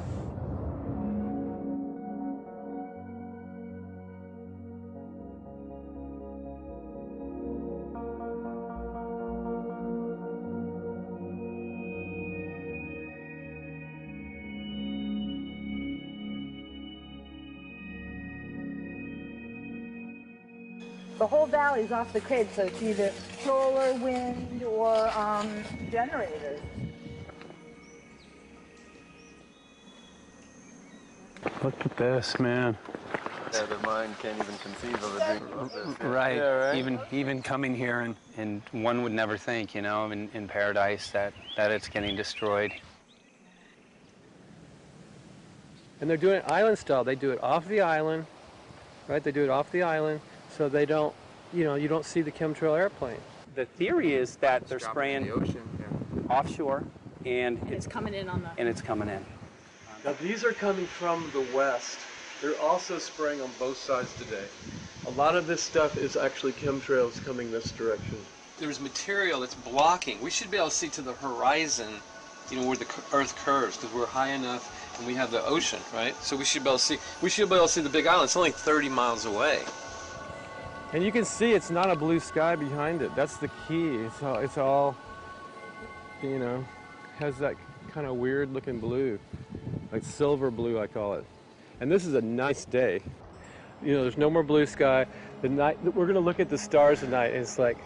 the whole valley's off the grid, so it's either solar, wind, or generators. Look at this, man. Yeah, the mind can't even conceive of a dream of this. Right. Yeah, right. Even coming here, and one would never think, you know, in paradise that it's getting destroyed. And they're doing it island style. They do it off the island, right? They do it off the island, so they don't, you know, you don't see the chemtrail airplane. The theory is that they're spraying the ocean, offshore, and It's coming in on the... and it's coming in. Now these are coming from the west. They're also spraying on both sides today. A lot of this stuff is actually chemtrails coming this direction. There's material that's blocking. We should be able to see to the horizon, you know, where the Earth curves, because we're high enough and we have the ocean, right? So we should be able to see. We should be able to see the Big Island. It's only 30 miles away. And you can see it's not a blue sky behind it. That's the key. It's all, you know, has that kind of weird looking blue, like silver blue, I call it. And this is a nice day. You know, there's no more blue sky. The night, we're gonna look at the stars at night, and it's like,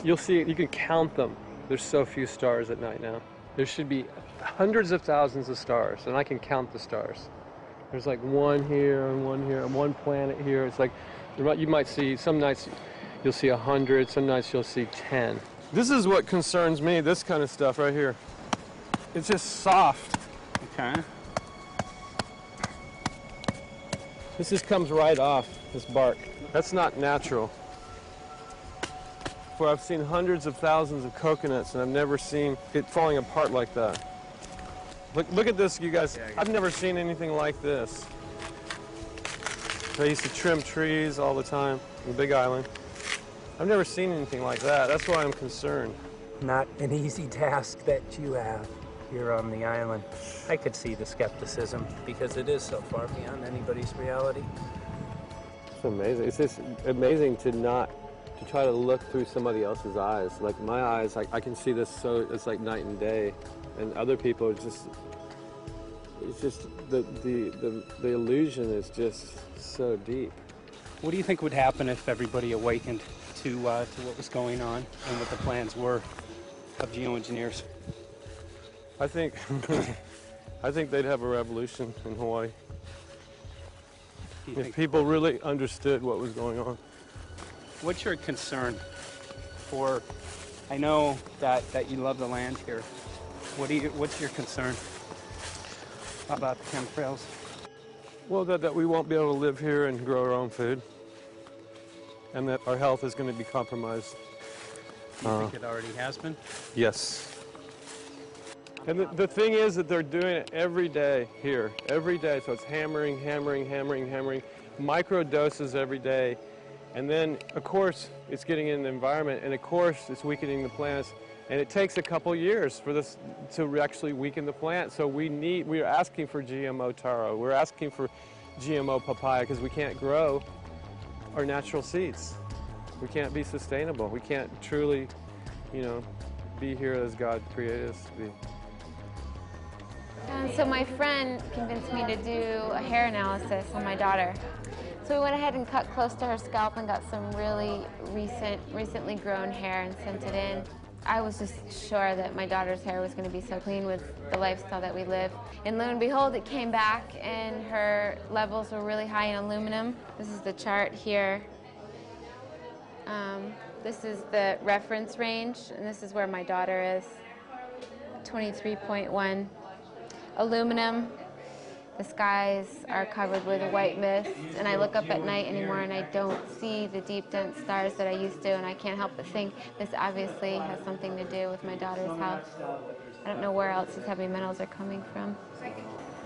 you'll see, you can count them. There's so few stars at night now. There should be hundreds of thousands of stars, and I can count the stars. There's like one here, and one planet here. It's like, you might see, some nights you'll see 100, some nights you'll see 10. This is what concerns me, this kind of stuff right here. It's just soft. Okay. This just comes right off, this bark. That's not natural. For I've seen hundreds of thousands of coconuts, and I've never seen it falling apart like that. Look at this, you guys. I've never seen anything like this. I used to trim trees all the time in the Big Island. I've never seen anything like that. That's why I'm concerned. Not an easy task that you have here on the island. I could see the skepticism because it is so far beyond anybody's reality. It's amazing. It's just amazing to try to look through somebody else's eyes. Like my eyes, I can see this so it's like night and day, and other people it's just the illusion is just so deep. What do you think would happen if everybody awakened to what was going on and what the plans were of geoengineers? I think they'd have a revolution in Hawaii. If people really understood what was going on. What's your concern for, I know that you love the land here. What's your concern about the chemtrails? Well, that we won't be able to live here and grow our own food. And that our health is going to be compromised. Do you think it already has been? Yes. And the thing is that they're doing it every day here, every day. So it's hammering, micro doses every day. And then, of course, it's getting in the environment, and of course, it's weakening the plants. And it takes a couple years for this to actually weaken the plant. So we're asking for GMO taro. We're asking for GMO papaya because we can't grow our natural seeds. We can't be sustainable. We can't truly, you know, be here as God created us to be. So my friend convinced me to do a hair analysis on my daughter. So we went ahead and cut close to her scalp and got some really recently grown hair and sent it in. I was just sure that my daughter's hair was going to be so clean with the lifestyle that we live. And lo and behold, it came back and her levels were really high in aluminum. This is the chart here. This is the reference range, and this is where my daughter is, 23.1. Aluminum. The skies are covered with a white mist, and I look up at night anymore and I don't see the deep, dense stars that I used to, and I can't help but think this obviously has something to do with my daughter's health. I don't know where else these heavy metals are coming from.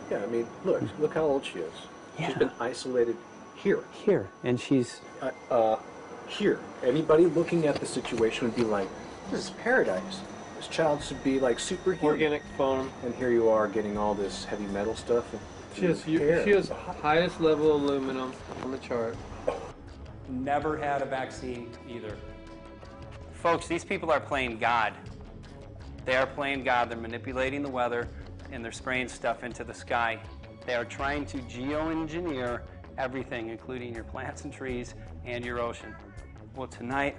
Yeah, I mean, look how old she is. Yeah. She's been isolated here. Here, and she's... here. Anybody looking at the situation would be like, this is paradise. This child should be like superhuman. Organic foam. And here you are getting all this heavy metal stuff. She has highest level aluminum on the chart. Never had a vaccine either. Folks, these people are playing God. They are playing God. They're manipulating the weather, and they're spraying stuff into the sky. They are trying to geoengineer everything, including your plants and trees and your ocean. Well, tonight,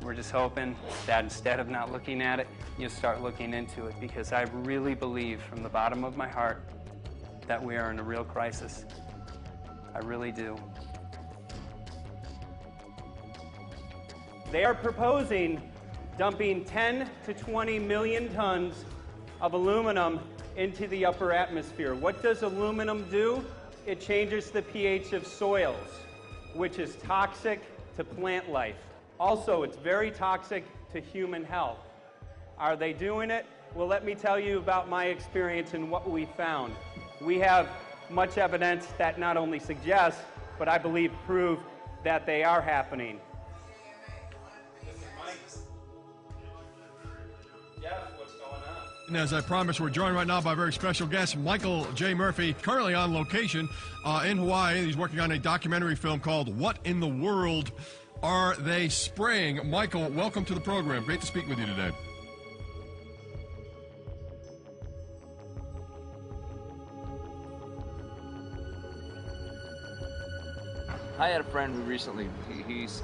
we're just hoping that instead of not looking at it, you'll start looking into it, because I really believe from the bottom of my heart that we are in a real crisis. I really do. They are proposing dumping 10 to 20 million tons of aluminum into the upper atmosphere. What does aluminum do? It changes the pH of soils, which is toxic to plant life. Also, it's very toxic to human health. Are they doing it? Well, let me tell you about my experience and what we found. We have much evidence that not only suggests, but I believe prove that they are happening. And as I promised, we're joined right now by a very special guest, Michael J. Murphy, currently on location in Hawaii. He's working on a documentary film called What in the World Are They Spraying? Michael, welcome to the program. Great to speak with you today. I had a friend who recently, he's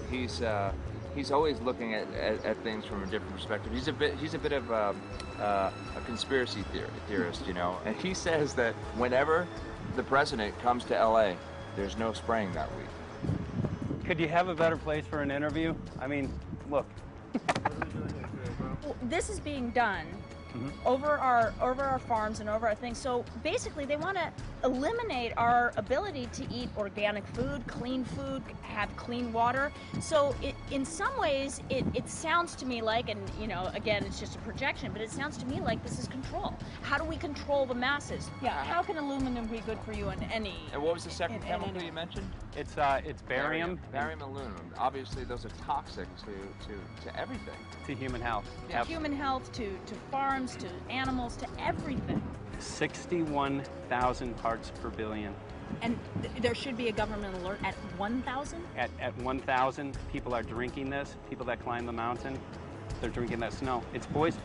always looking at things from a different perspective. He's a bit of a conspiracy theorist, you know. And he says that whenever the president comes to LA, there's no spraying that week. Could you have a better place for an interview? I mean, look. Well, this is being done over our farms and over our things. So basically, they want to eliminate our ability to eat organic food, have clean water. So in some ways, it sounds to me like, and you know, again, it's just a projection, but it sounds to me like this is control. How do we control the masses? Yeah. How can aluminum be good for you in any? And what was the second chemical you mentioned? It's barium. Barium aluminum. Obviously, those are toxic to everything. To human health. To human health, to farms, to animals, to everything. 61,000 parts per billion. And there should be a government alert at 1,000? At 1,000, people are drinking this. People that climb the mountain, they're drinking that snow. It's poison.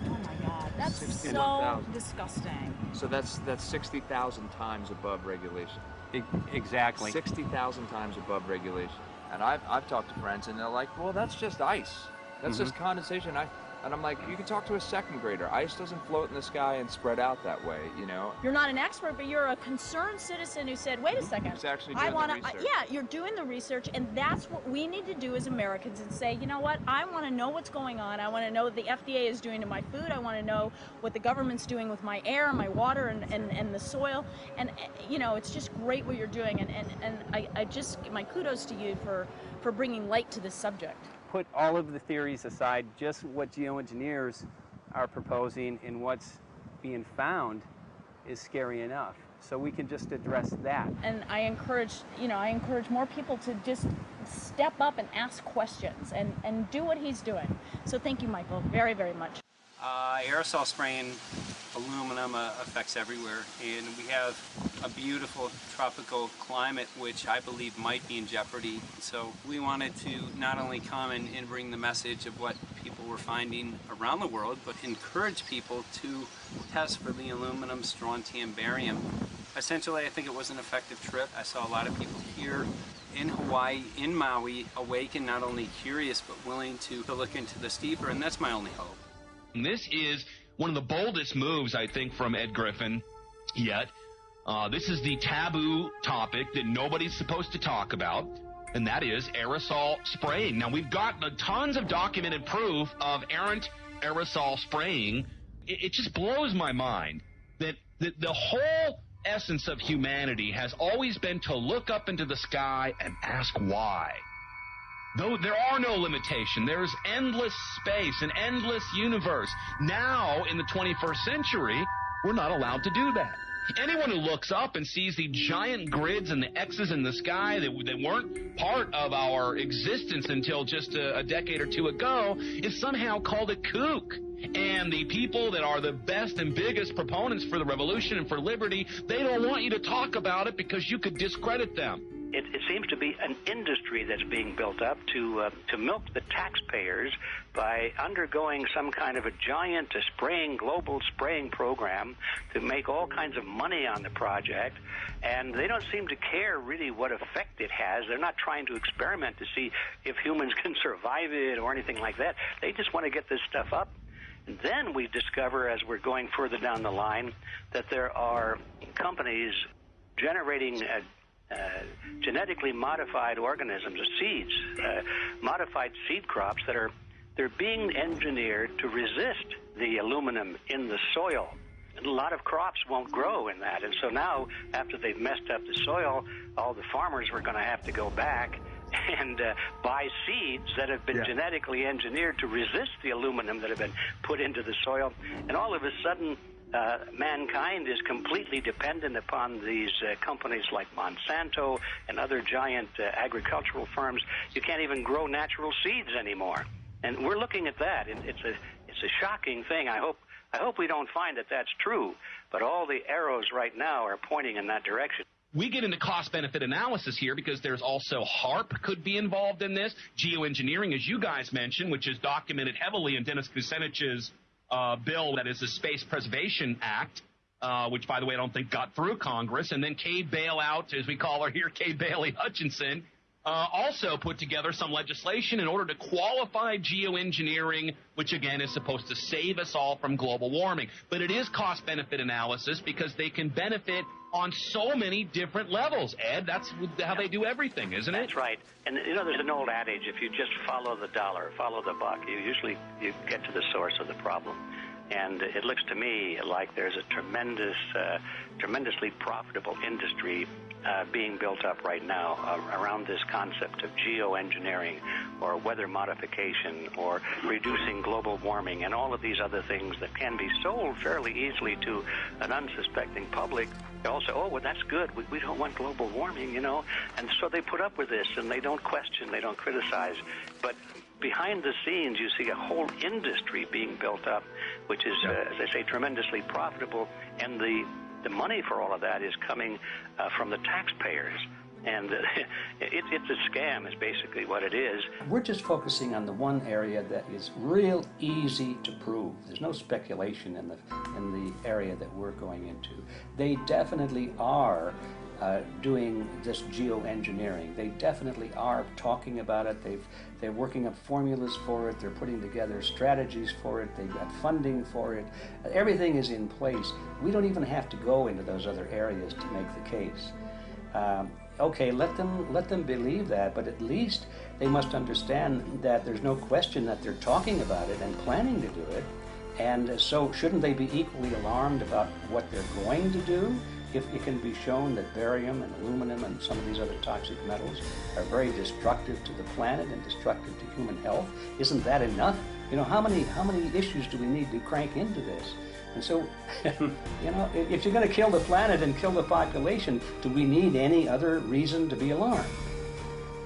Oh my God, that's so disgusting. So that's 60,000 times above regulation. Exactly. 60,000 times above regulation. And I've talked to friends, and they're like, well, that's just ice. That's just condensation. And I'm like, you can talk to a second grader. Ice doesn't float in the sky and spread out that way, you know? You're not an expert, but you're a concerned citizen who said, wait a second. Who's actually doing the research. Yeah, you're doing the research, and that's what we need to do as Americans and say, you know what, I want to know what's going on. I want to know what the FDA is doing to my food. I want to know what the government's doing with my air, my water, and the soil. And, you know, it's just great what you're doing, and I just, my kudos to you for bringing light to this subject. Put all of the theories aside, just what geoengineers are proposing and what's being found is scary enough. So we can just address that. And I encourage more people to just step up and ask questions and do what he's doing. So thank you, Michael, very, very much. Aerosol spraying aluminum affects everywhere, and we have a beautiful tropical climate which I believe might be in jeopardy. So we wanted to not only come and bring the message of what people were finding around the world, but encourage people to test for the aluminum, strontium, barium. Essentially, I think it was an effective trip. I saw a lot of people here in Hawaii, in Maui, awake and not only curious, but willing to look into this deeper, and that's my only hope. This is one of the boldest moves, I think, from Ed Griffin yet. This is the taboo topic that nobody's supposed to talk about, and that is aerosol spraying. Now, we've got tons of documented proof of errant aerosol spraying. It just blows my mind that the whole essence of humanity has always been to look up into the sky and ask why. Though there are no limitations, there's endless space, an endless universe. Now, in the 21st century, we're not allowed to do that. Anyone who looks up and sees the giant grids and the X's in the sky that weren't part of our existence until just a decade or two ago is somehow called a kook. And the people that are the best and biggest proponents for the revolution and for liberty, they don't want you to talk about it because you could discredit them. It seems to be an industry that's being built up to milk the taxpayers by undergoing some kind of a giant global spraying program to make all kinds of money on the project. And they don't seem to care really what effect it has. They're not trying to experiment to see if humans can survive it or anything like that. They just want to get this stuff up. And then we discover, as we're going further down the line, that there are companies generating genetically modified organisms, seeds, modified seed crops they're being engineered to resist the aluminum in the soil. And a lot of crops won't grow in that. And so now, after they've messed up the soil, all the farmers were going to have to go back and buy seeds that have been genetically engineered to resist the aluminum that have been put into the soil. And all of a sudden, mankind is completely dependent upon these companies like Monsanto and other giant agricultural firms. You can't even grow natural seeds anymore. And we're looking at that. It's a shocking thing. I hope we don't find that that's true. But all the arrows right now are pointing in that direction. We get into cost-benefit analysis here because there's also HARP could be involved in this. Geoengineering, as you guys mentioned, which is documented heavily in Dennis Kucinich's bill, that is the Space Preservation Act, which, by the way, I don't think got through Congress. And then Kay Bailout, as we call her here, Kay Bailey Hutchinson, also put together some legislation in order to qualify geoengineering, which, again, is supposed to save us all from global warming. But it is cost-benefit analysis because they can benefit on so many different levels. Ed, that's how they do everything, isn't it? That's right. And, you know, there's an old adage, if you just follow the dollar, follow the buck, you get to the source of the problem. And it looks to me like there's a tremendously profitable industry being built up right now around this concept of geoengineering or weather modification or reducing global warming and all of these other things that can be sold fairly easily to an unsuspecting public. They all say, oh, well, that's good. We don't want global warming, you know. And so they put up with this and they don't question, they don't criticize. But behind the scenes, you see a whole industry being built up, which is, as I say, tremendously profitable. And the money for all of that is coming from the taxpayers. And it's a scam is basically what it is. We're just focusing on the one area that is real easy to prove. There's no speculation in the area that we're going into. They definitely are doing this geoengineering. They definitely are talking about it. They're working up formulas for it. They're putting together strategies for it. They've got funding for it. Everything is in place. We don't even have to go into those other areas to make the case. Okay, let them believe that, but at least they must understand that there's no question that they're talking about it and planning to do it. And so shouldn't they be equally alarmed about what they're going to do? If it can be shown that barium and aluminum and some of these other toxic metals are very destructive to the planet and destructive to human health, isn't that enough? You know, how many issues do we need to crank into this? And so, you know, if you're going to kill the planet and kill the population, do we need any other reason to be alarmed?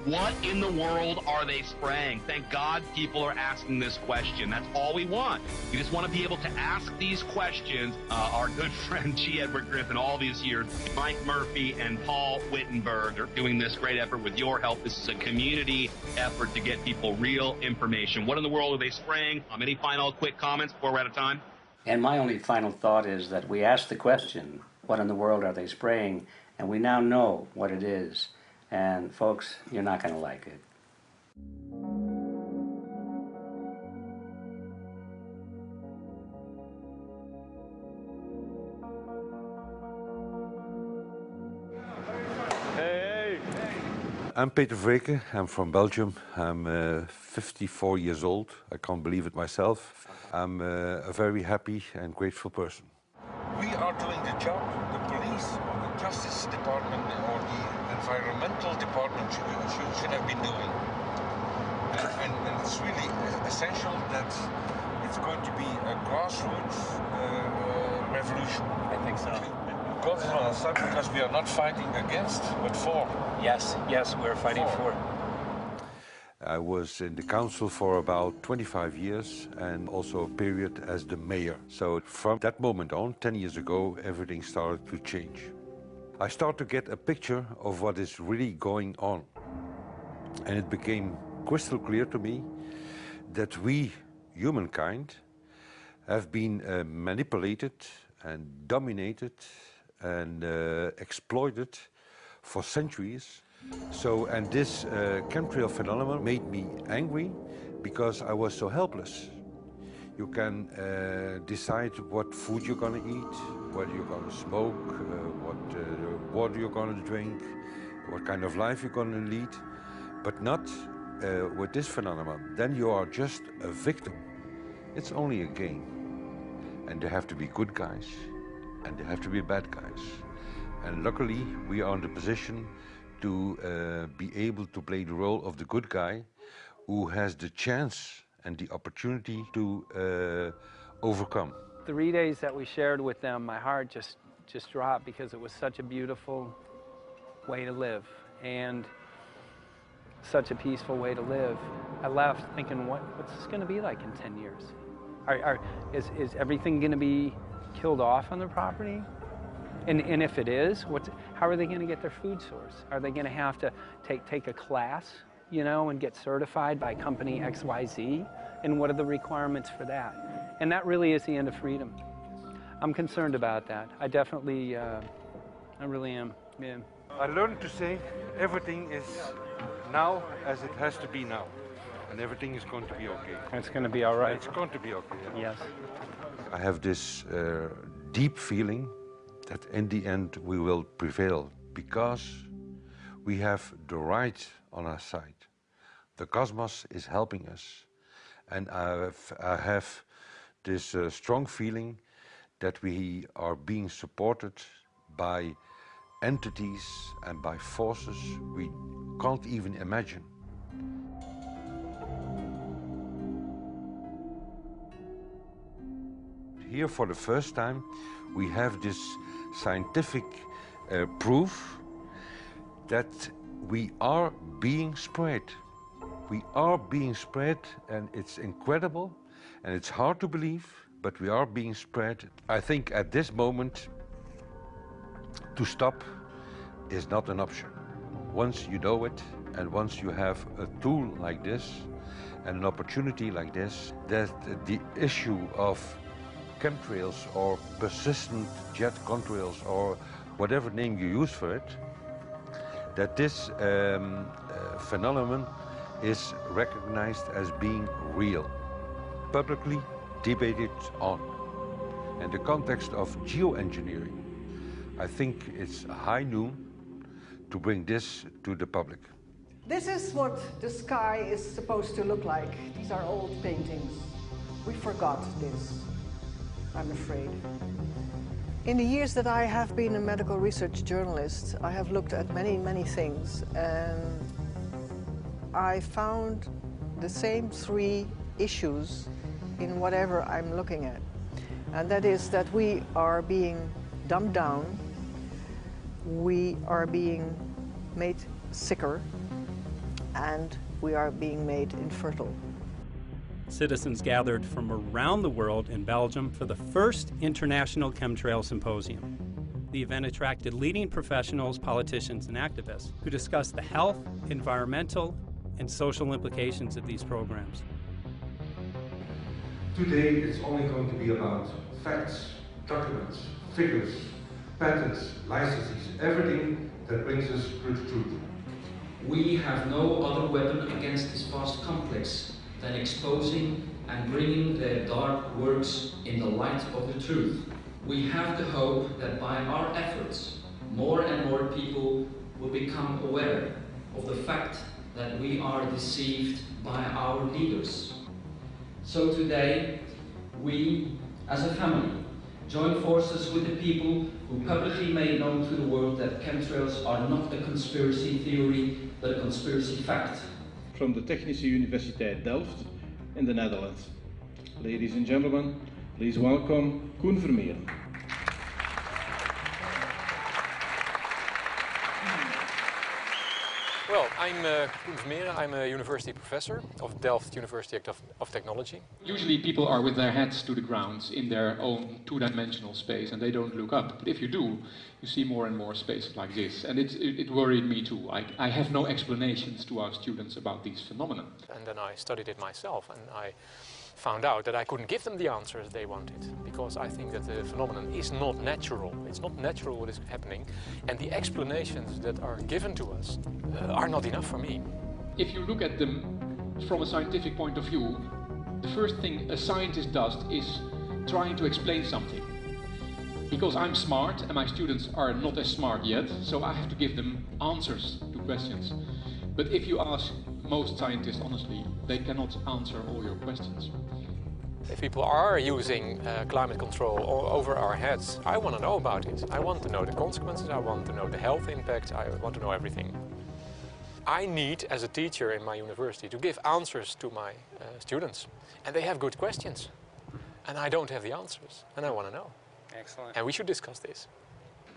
What in the world are they spraying? Thank God people are asking this question. That's all we want. We just want to be able to ask these questions. Our good friend G. Edward Griffin, all these years, Mike Murphy and Paul Wittenberg are doing this great effort with your help. This is a community effort to get people real information. What in the world are they spraying? Any final quick comments before we're out of time? And my only final thought is that we asked the question, what in the world are they spraying? And we now know what it is. And folks, you're not going to like it. Hey. I'm Peter Vreken. I'm from Belgium. I'm 54 years old. I can't believe it myself. I'm a very happy and grateful person. We are doing the job the police or the Justice Department or the Environmental Department should have been doing. And it's really essential that it's going to be a grassroots revolution. I think so. Because it's on our side, because we are not fighting against, but for. Yes, we're fighting for. I was in the council for about 25 years and also a period as the mayor. So from that moment on, 10 years ago, everything started to change. I start to get a picture of what is really going on. And it became crystal clear to me that we, humankind, have been manipulated and dominated and exploited for centuries. So, and this chemtrail phenomenon made me angry because I was so helpless. You can decide what food you're going to eat, whether you're going to smoke, what water you're going to drink, what kind of life you're going to lead, but not with this phenomenon. Then you are just a victim. It's only a game. And there have to be good guys, and there have to be bad guys. And luckily, we are in the position to be able to play the role of the good guy who has the chance and the opportunity to overcome. 3 days that we shared with them, my heart just dropped because it was such a beautiful way to live and such a peaceful way to live. I left thinking, what's this going to be like in 10 years? Is everything going to be killed off on their property? And if it is, how are they going to get their food source? Are they going to have to take a class, you know, and get certified by company XYZ? And what are the requirements for that? And that really is the end of freedom. I'm concerned about that. I definitely, I really am, yeah. I learned to say everything is now as it has to be now. And everything is going to be okay. It's going to be all right. It's going to be okay. Yeah. Yes. I have this deep feeling that in the end we will prevail because we have the right on our side. The cosmos is helping us. And I have this strong feeling that we are being supported by entities and by forces we can't even imagine. Here for the first time we have this scientific proof that we are being spread. We are being spread, and it's incredible and it's hard to believe, but we are being spread. I think at this moment to stop is not an option. Once you know it and once you have a tool like this and an opportunity like this, that the issue of chemtrails or persistent jet contrails or whatever name you use for it, that this phenomenon is recognized as being real, publicly debated on. In the context of geoengineering, I think it's high noon to bring this to the public. This is what the sky is supposed to look like. These are old paintings. We forgot this, I'm afraid. In the years that I have been a medical research journalist, I have looked at many, many things, and I found the same three issues in whatever I'm looking at. And that is that we are being dumbed down, we are being made sicker, and we are being made infertile. Citizens gathered from around the world in Belgium for the first International Chemtrail Symposium. The event attracted leading professionals, politicians, and activists who discussed the health, environmental, and social implications of these programs. Today it's only going to be about facts, documents, figures, patents, licenses, everything that brings us to the truth. We have no other weapon against this vast complex than exposing and bringing their dark works in the light of the truth. We have the hope that by our efforts, more and more people will become aware of the fact that we are deceived by our leaders. So today, we, as a family, join forces with the people who publicly made known to the world that chemtrails are not a conspiracy theory, but a conspiracy fact. From the Technische Universiteit Delft in the Netherlands. Ladies and gentlemen, please welcome Koen Vermeeren. Well, I'm Koen Vermeeren. I'm a university professor of Delft University of Technology. Usually people are with their heads to the ground in their own two-dimensional space and they don't look up. But if you do, you see more and more spaces like this. And it worried me too. I have no explanations to our students about these phenomena. And then I studied it myself and I found out that I couldn't give them the answers they wanted because I think that the phenomenon is not natural. It's not natural what is happening, and the explanations that are given to us are not enough for me. If you look at them from a scientific point of view, the first thing a scientist does is trying to explain something. Because I'm smart and my students are not as smart yet, so I have to give them answers to questions. But if you ask most scientists honestly, they cannot answer all your questions. If people are using climate control over our heads, I want to know about it. I want to know the consequences, I want to know the health impact, I want to know everything. I need, as a teacher in my university, to give answers to my students. And they have good questions. And I don't have the answers, and I want to know. Excellent. And we should discuss this.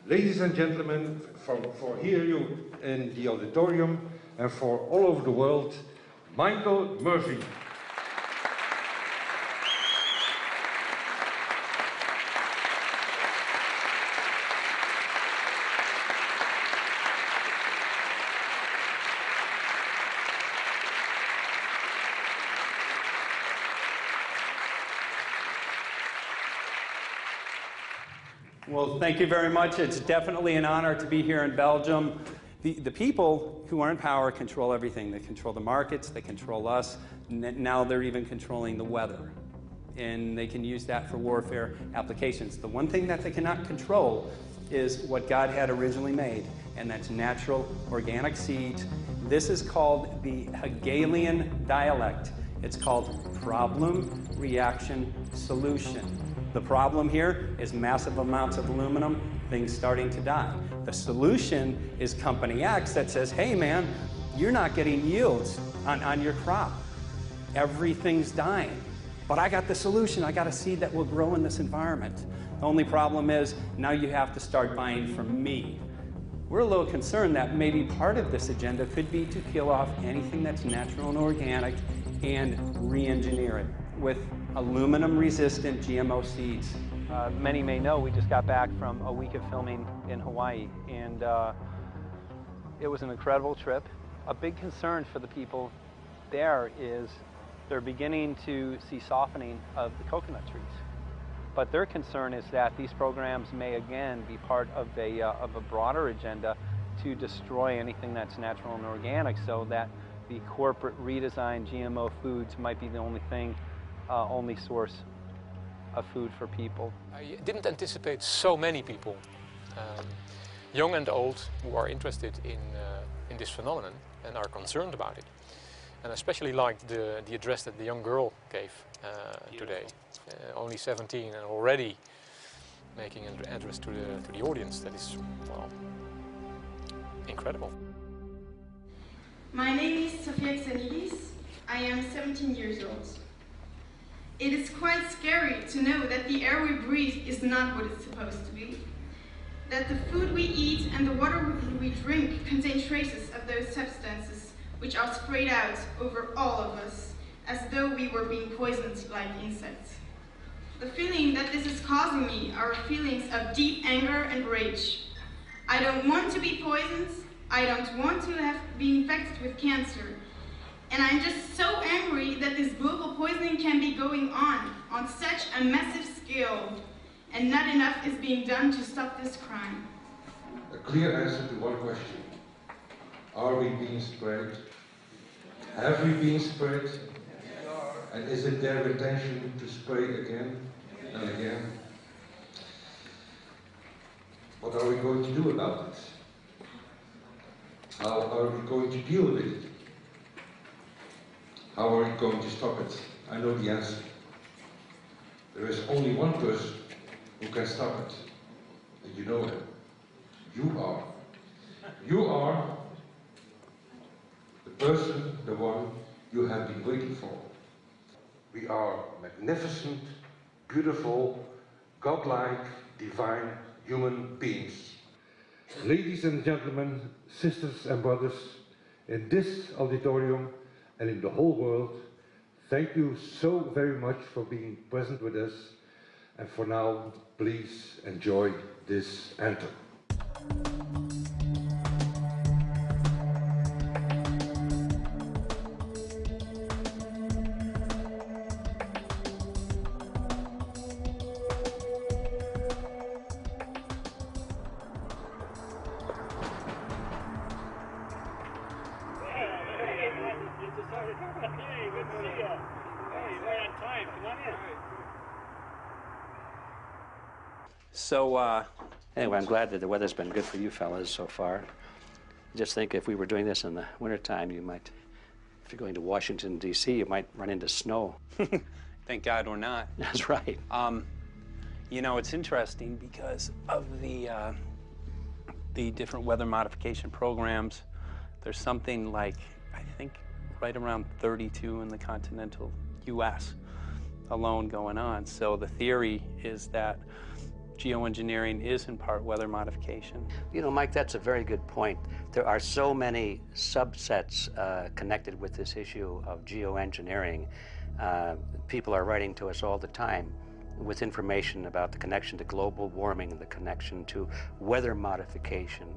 Ladies and gentlemen, for here you in the auditorium and for all over the world, Michael Murphy. Well, thank you very much. It's definitely an honor to be here in Belgium. The people who are in power control everything. They control the markets, they control us. Now they're even controlling the weather. And they can use that for warfare applications. The one thing that they cannot control is what God had originally made, and that's natural organic seeds. This is called the Hegelian dialect. It's called problem, reaction, solution. The problem here is massive amounts of aluminum, things starting to die. The solution is Company X that says, hey man, you're not getting yields on your crop. Everything's dying. But I got the solution. I got a seed that will grow in this environment. The only problem is now you have to start buying from me. We're a little concerned that maybe part of this agenda could be to kill off anything that's natural and organic and re-engineer it with aluminum-resistant GMO seeds. Many may know we just got back from a week of filming in Hawaii, and it was an incredible trip. A big concern for the people there is they're beginning to see softening of the coconut trees. But their concern is that these programs may again be part of a broader agenda to destroy anything that's natural and organic, so that the corporate redesigned GMO foods might be the only source of food for people. I didn't anticipate so many people, young and old, who are interested in this phenomenon and are concerned about it. And I especially liked the address that the young girl gave today, only 17 and already making an address to the audience. That is, well, incredible. My name is Sofia Xenidis. I am 17 years old. It is quite scary to know that the air we breathe is not what it's supposed to be. That the food we eat and the water we drink contain traces of those substances which are sprayed out over all of us, as though we were being poisoned like insects. The feeling that this is causing me are feelings of deep anger and rage. I don't want to be poisoned. I don't want to be infected with cancer. And I'm just so angry that this global poisoning can be going on such a massive scale, and not enough is being done to stop this crime. A clear answer to one question. Are we being sprayed? Have we been sprayed? And is it their intention to spray again and again? What are we going to do about it? How are we going to deal with it? How are we going to stop it? I know the answer. There is only one person who can stop it. And you know him. You are. You are the person, the one you have been waiting for. We are magnificent, beautiful, godlike, divine human beings. Ladies and gentlemen, sisters and brothers, in this auditorium and in the whole world, thank you so very much for being present with us. And for now, please enjoy this anthem. So, anyway, I'm glad that the weather's been good for you fellas so far. Just think if we were doing this in the wintertime, you might, if you're going to Washington, D.C., you might run into snow. Thank God we're not. That's right. You know, it's interesting because of the different weather modification programs. There's something like, I think, right around 32 in the continental U.S. alone going on. So the theory is that geoengineering is in part weather modification. You know, Mike, that's a very good point. There are so many subsets connected with this issue of geoengineering. People are writing to us all the time with information about the connection to global warming and the connection to weather modification.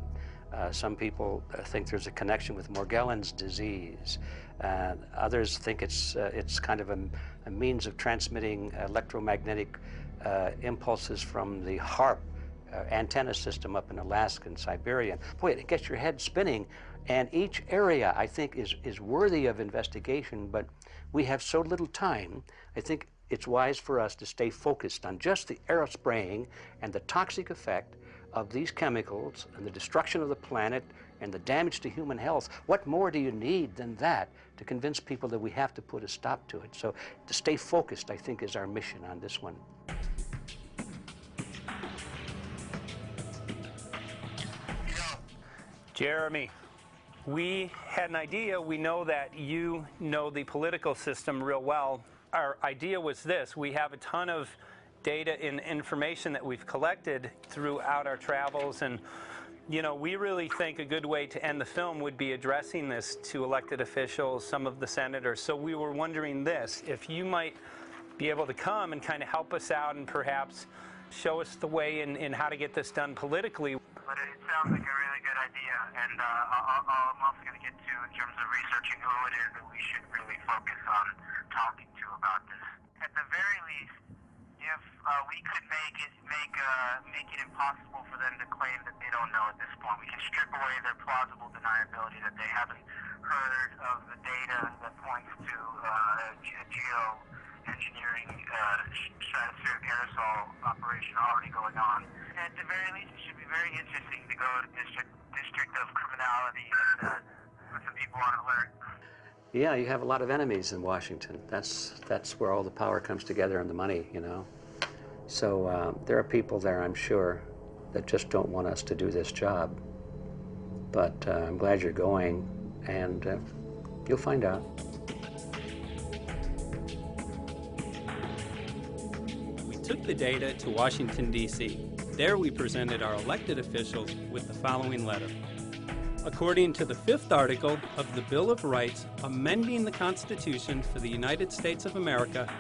Some people think there's a connection with Morgellons disease. Others think it's kind of a means of transmitting electromagnetic impulses from the HAARP antenna system up in Alaska and Siberia. Boy, it gets your head spinning, and each area, I think, is worthy of investigation, but we have so little time. I think it's wise for us to stay focused on just the aerospraying and the toxic effect of these chemicals and the destruction of the planet and the damage to human health. What more do you need than that to convince people that we have to put a stop to it? So to stay focused, I think, is our mission on this one. Jeremy, we had an idea. We know that you know the political system real well. Our idea was this. We have a ton of data and information that we've collected throughout our travels, and you know, we really think a good way to end the film would be addressing this to elected officials, some of the senators. So we were wondering this, if you might be able to come and kind of help us out and perhaps show us the way in how to get this done politically. But it sounds like a really good idea, and I'm also going to get to, in terms of researching who it is that we should really focus on talking to about this. At the very least, if we could make it impossible for them to claim that they don't know at this point, we can strip away their plausible deniability that they haven't heard of the data that points to geoengineering stratospheric aerosol operation already going on. At the very least, it should be very interesting to go to district of criminality and put some people on alert. Yeah, you have a lot of enemies in Washington. That's where all the power comes together and the money, you know. So there are people there, I'm sure, that just don't want us to do this job. But I'm glad you're going, and you'll find out. We took the data to Washington, D.C. There we presented our elected officials with the following letter. According to the 5th article of the Bill of Rights amending the Constitution for the United States of America,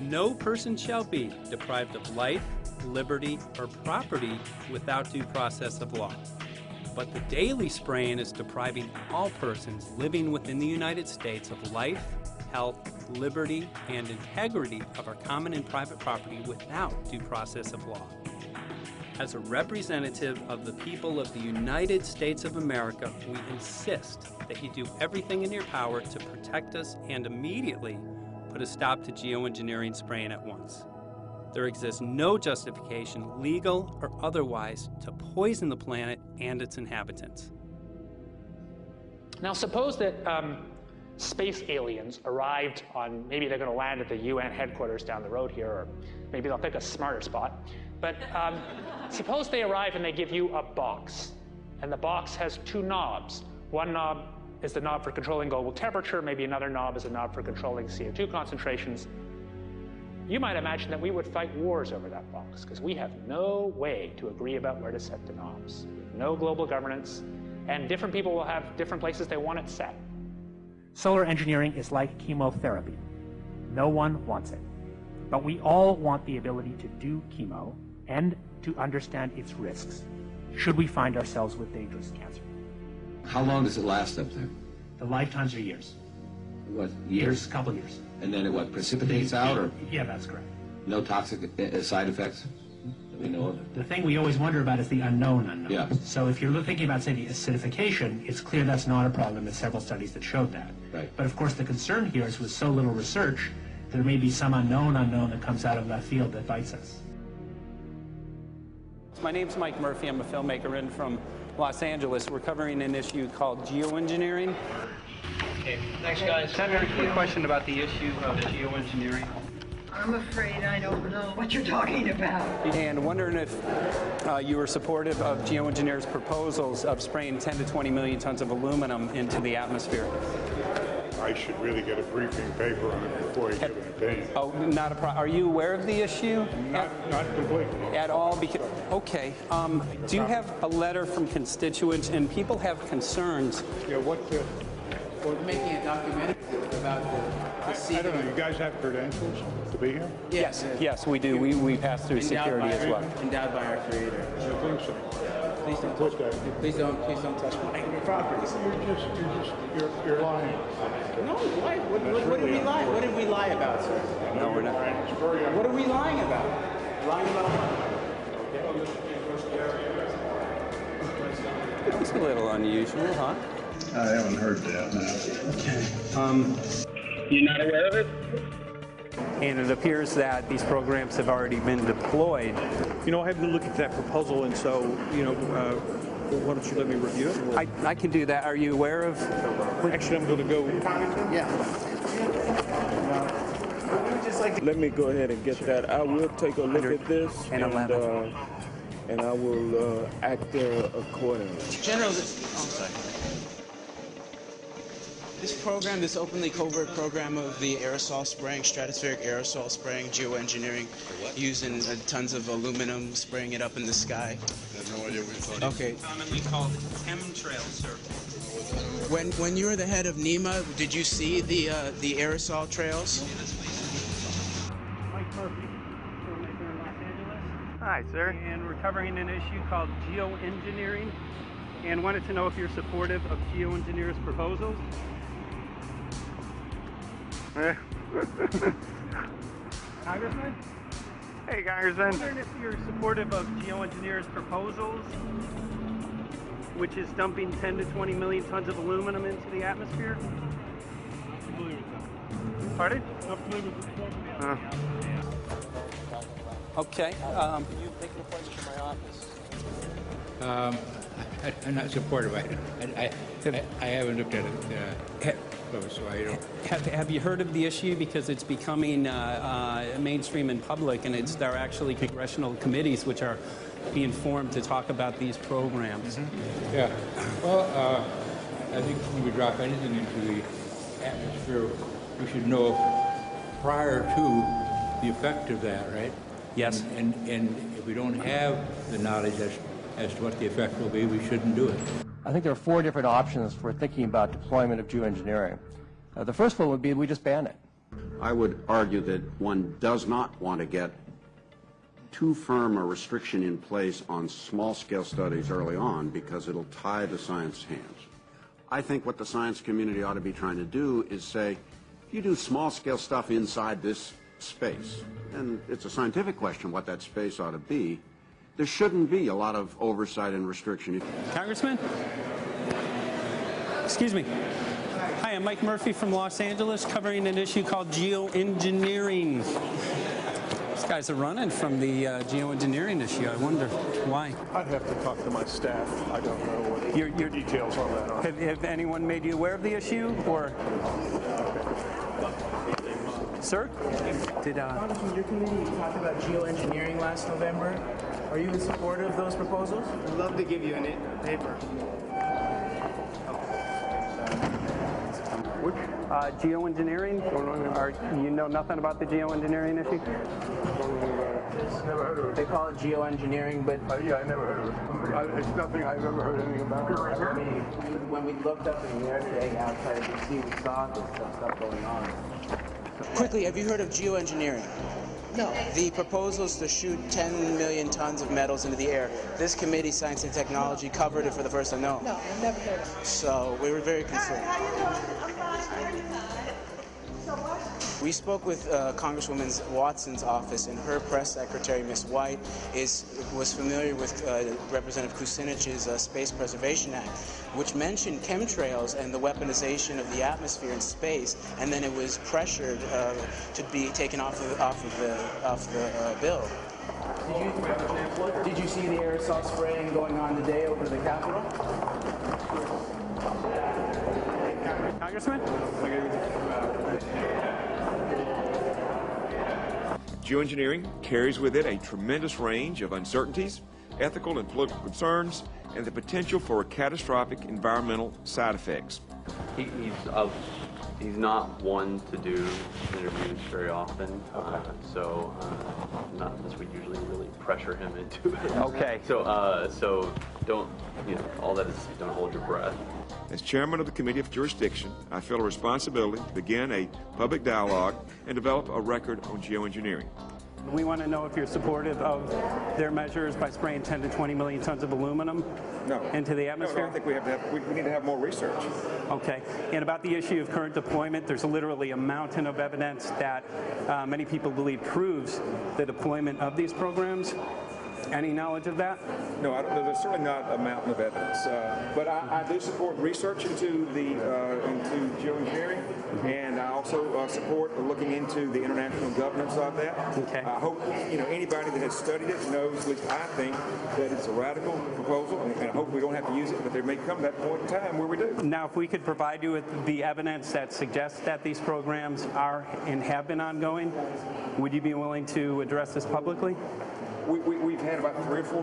no person shall be deprived of life, liberty, or property without due process of law. But the daily spraying is depriving all persons living within the United States of life, health, liberty, and integrity of our common and private property without due process of law. As a representative of the people of the United States of America, we insist that you do everything in your power to protect us and immediately put a stop to geoengineering spraying at once. There exists no justification, legal or otherwise, to poison the planet and its inhabitants. Now suppose that space aliens arrived on, maybe they're going to land at the UN headquarters down the road here, or maybe they'll pick a smarter spot. But suppose they arrive and they give you a box, and the box has 2 knobs. One knob is the knob for controlling global temperature, maybe another knob is a knob for controlling CO2 concentrations. You might imagine that we would fight wars over that box, because we have no way to agree about where to set the knobs. No global governance, And different people will have different places they want it set. Solar engineering is like chemotherapy. No one wants it. But we all want the ability to do chemo and to understand its risks, should we find ourselves with dangerous cancer. How long does it last up there? The lifetimes are years. What, years? A couple years. And then it what, precipitates out, or Yeah, that's correct. no toxic side effects that we know of? The thing we always wonder about is the unknown unknown. Yeah. So if you're thinking about, say, the acidification, it's clear that's not a problem. There's several studies that showed that. Right. But of course the concern here is with so little research, there may be some unknown that comes out of left field that bites us. My name's Mike Murphy. I'm a filmmaker in from Los Angeles. We're covering an issue called geoengineering. Okay, thanks guys. Senator, a question about the issue of geoengineering. I'm afraid I don't know what you're talking about. And wondering if you were supportive of geoengineers' proposals of spraying 10 to 20 million tons of aluminum into the atmosphere. I should really get a briefing paper on it before you give an opinion. Oh, not a problem. Are you aware of the issue? Not completely. At all? Because, okay. Do you have a letter from constituents, and people have concerns? Yeah, We're making a documentary about the I don't know, you guys have credentials to be here? Yes, yes, we do. We pass through security as well. Endowed by our creator. I think so. Please don't touch Please don't touch my property. You're lying. No, why? What did we lie? What did we lie about, sir? No, we're not. What are we lying about? Lying about what? That's a little unusual, huh? I haven't heard that. You're not aware of it? And it appears that these programs have already been deployed. You know, I have to look at that proposal, and so, you know, why don't you let me review it? I can do that. Are you aware of? Actually, I'm going to go. Yeah. Let me go ahead and get that. I will take a look at this, and I will act accordingly. General, this program, this openly covert program of the aerosol spraying, stratospheric aerosol spraying, geoengineering, using tons of aluminum, spraying it up in the sky. I have no idea what you're talking about. Okay. Commonly called chemtrail survey. When you were the head of NEMA, did you see the aerosol trails? Mike Murphy, filmmaker in Los Angeles. Hi, sir. And we're covering an issue called geoengineering, and wanted to know if you're supportive of geoengineers' proposals. Congressman? Hey, Congressman. I'm wondering if you're supportive of geoengineers' proposals, which is dumping 10 to 20 million tons of aluminum into the atmosphere. Pardon? Okay. Can you make an appointment for my office? I'm not supportive. I haven't looked at it so I don't. Have you heard of the issue? Because it's becoming mainstream in public, and there are actually congressional committees which are being formed to talk about these programs. Mm-hmm. Yeah. Well, I think when we drop anything into the atmosphere, we should know prior to the effect of that, right? Yes. And if we don't have the knowledge as to what the effect will be, we shouldn't do it. I think there are 4 different options for thinking about deployment of geoengineering. The first one would be we just ban it. I would argue that one does not want to get too firm a restriction in place on small-scale studies early on because it'll tie the science hands. I think what the science community ought to be trying to do is say, you do small-scale stuff inside this space, and it's a scientific question what that space ought to be. There shouldn't be a lot of oversight and restriction. Congressman? Excuse me. Hi, I'm Mike Murphy from Los Angeles, covering an issue called geoengineering. These guys are running from the geoengineering issue. I wonder why. I'd have to talk to my staff. I don't know what your details on that are. Have anyone made you aware of the issue, or? Sir? Congressman, your committee talked about geoengineering last November. Are you in support of those proposals? I'd love to give you a paper. Geoengineering? You know nothing about the geoengineering issue? Never heard of it. They call it geoengineering, but... yeah, I never heard of it. It's nothing I've ever heard anything about. When we looked up in the air today outside of DC, we saw this stuff going on. Quickly, have you heard of geoengineering? No. The proposal is to shoot 10 million tons of metals into the air. This committee, Science and Technology, covered it for the first time. No, I've never heard of it. So we were very concerned. We spoke with Congresswoman Watson's office, and her press secretary, Ms. White, was familiar with Representative Kucinich's Space Preservation Act, which mentioned chemtrails and the weaponization of the atmosphere in space, and then it was pressured to be taken off the bill. Did you see the aerosol spraying going on today over the Capitol? Congressman? Geoengineering carries with it a tremendous range of uncertainties, ethical and political concerns, and the potential for catastrophic environmental side effects. He's not one to do interviews very often, so not unless we usually really pressure him into it. Okay. So don't, all that is, don't hold your breath. As chairman of the Committee of Jurisdiction, I feel a responsibility to begin a public dialogue and develop a record on geoengineering. We want to know if you're supportive of their measures by spraying 10 to 20 million tons of aluminum into the atmosphere? No, I think we need to have more research. Okay. And about the issue of current deployment, there's literally a mountain of evidence that many people believe proves the deployment of these programs. Any knowledge of that? No, there's certainly not a mountain of evidence, but I do support research into geoengineering, and I also support looking into the international governance of that. Okay. I hope anybody that has studied it knows, at least I think, that it's a radical proposal, and I hope we don't have to use it, but there may come that point in time where we do. Now, if we could provide you with the evidence that suggests that these programs are and have been ongoing, would you be willing to address this publicly? We've had about 3 or 4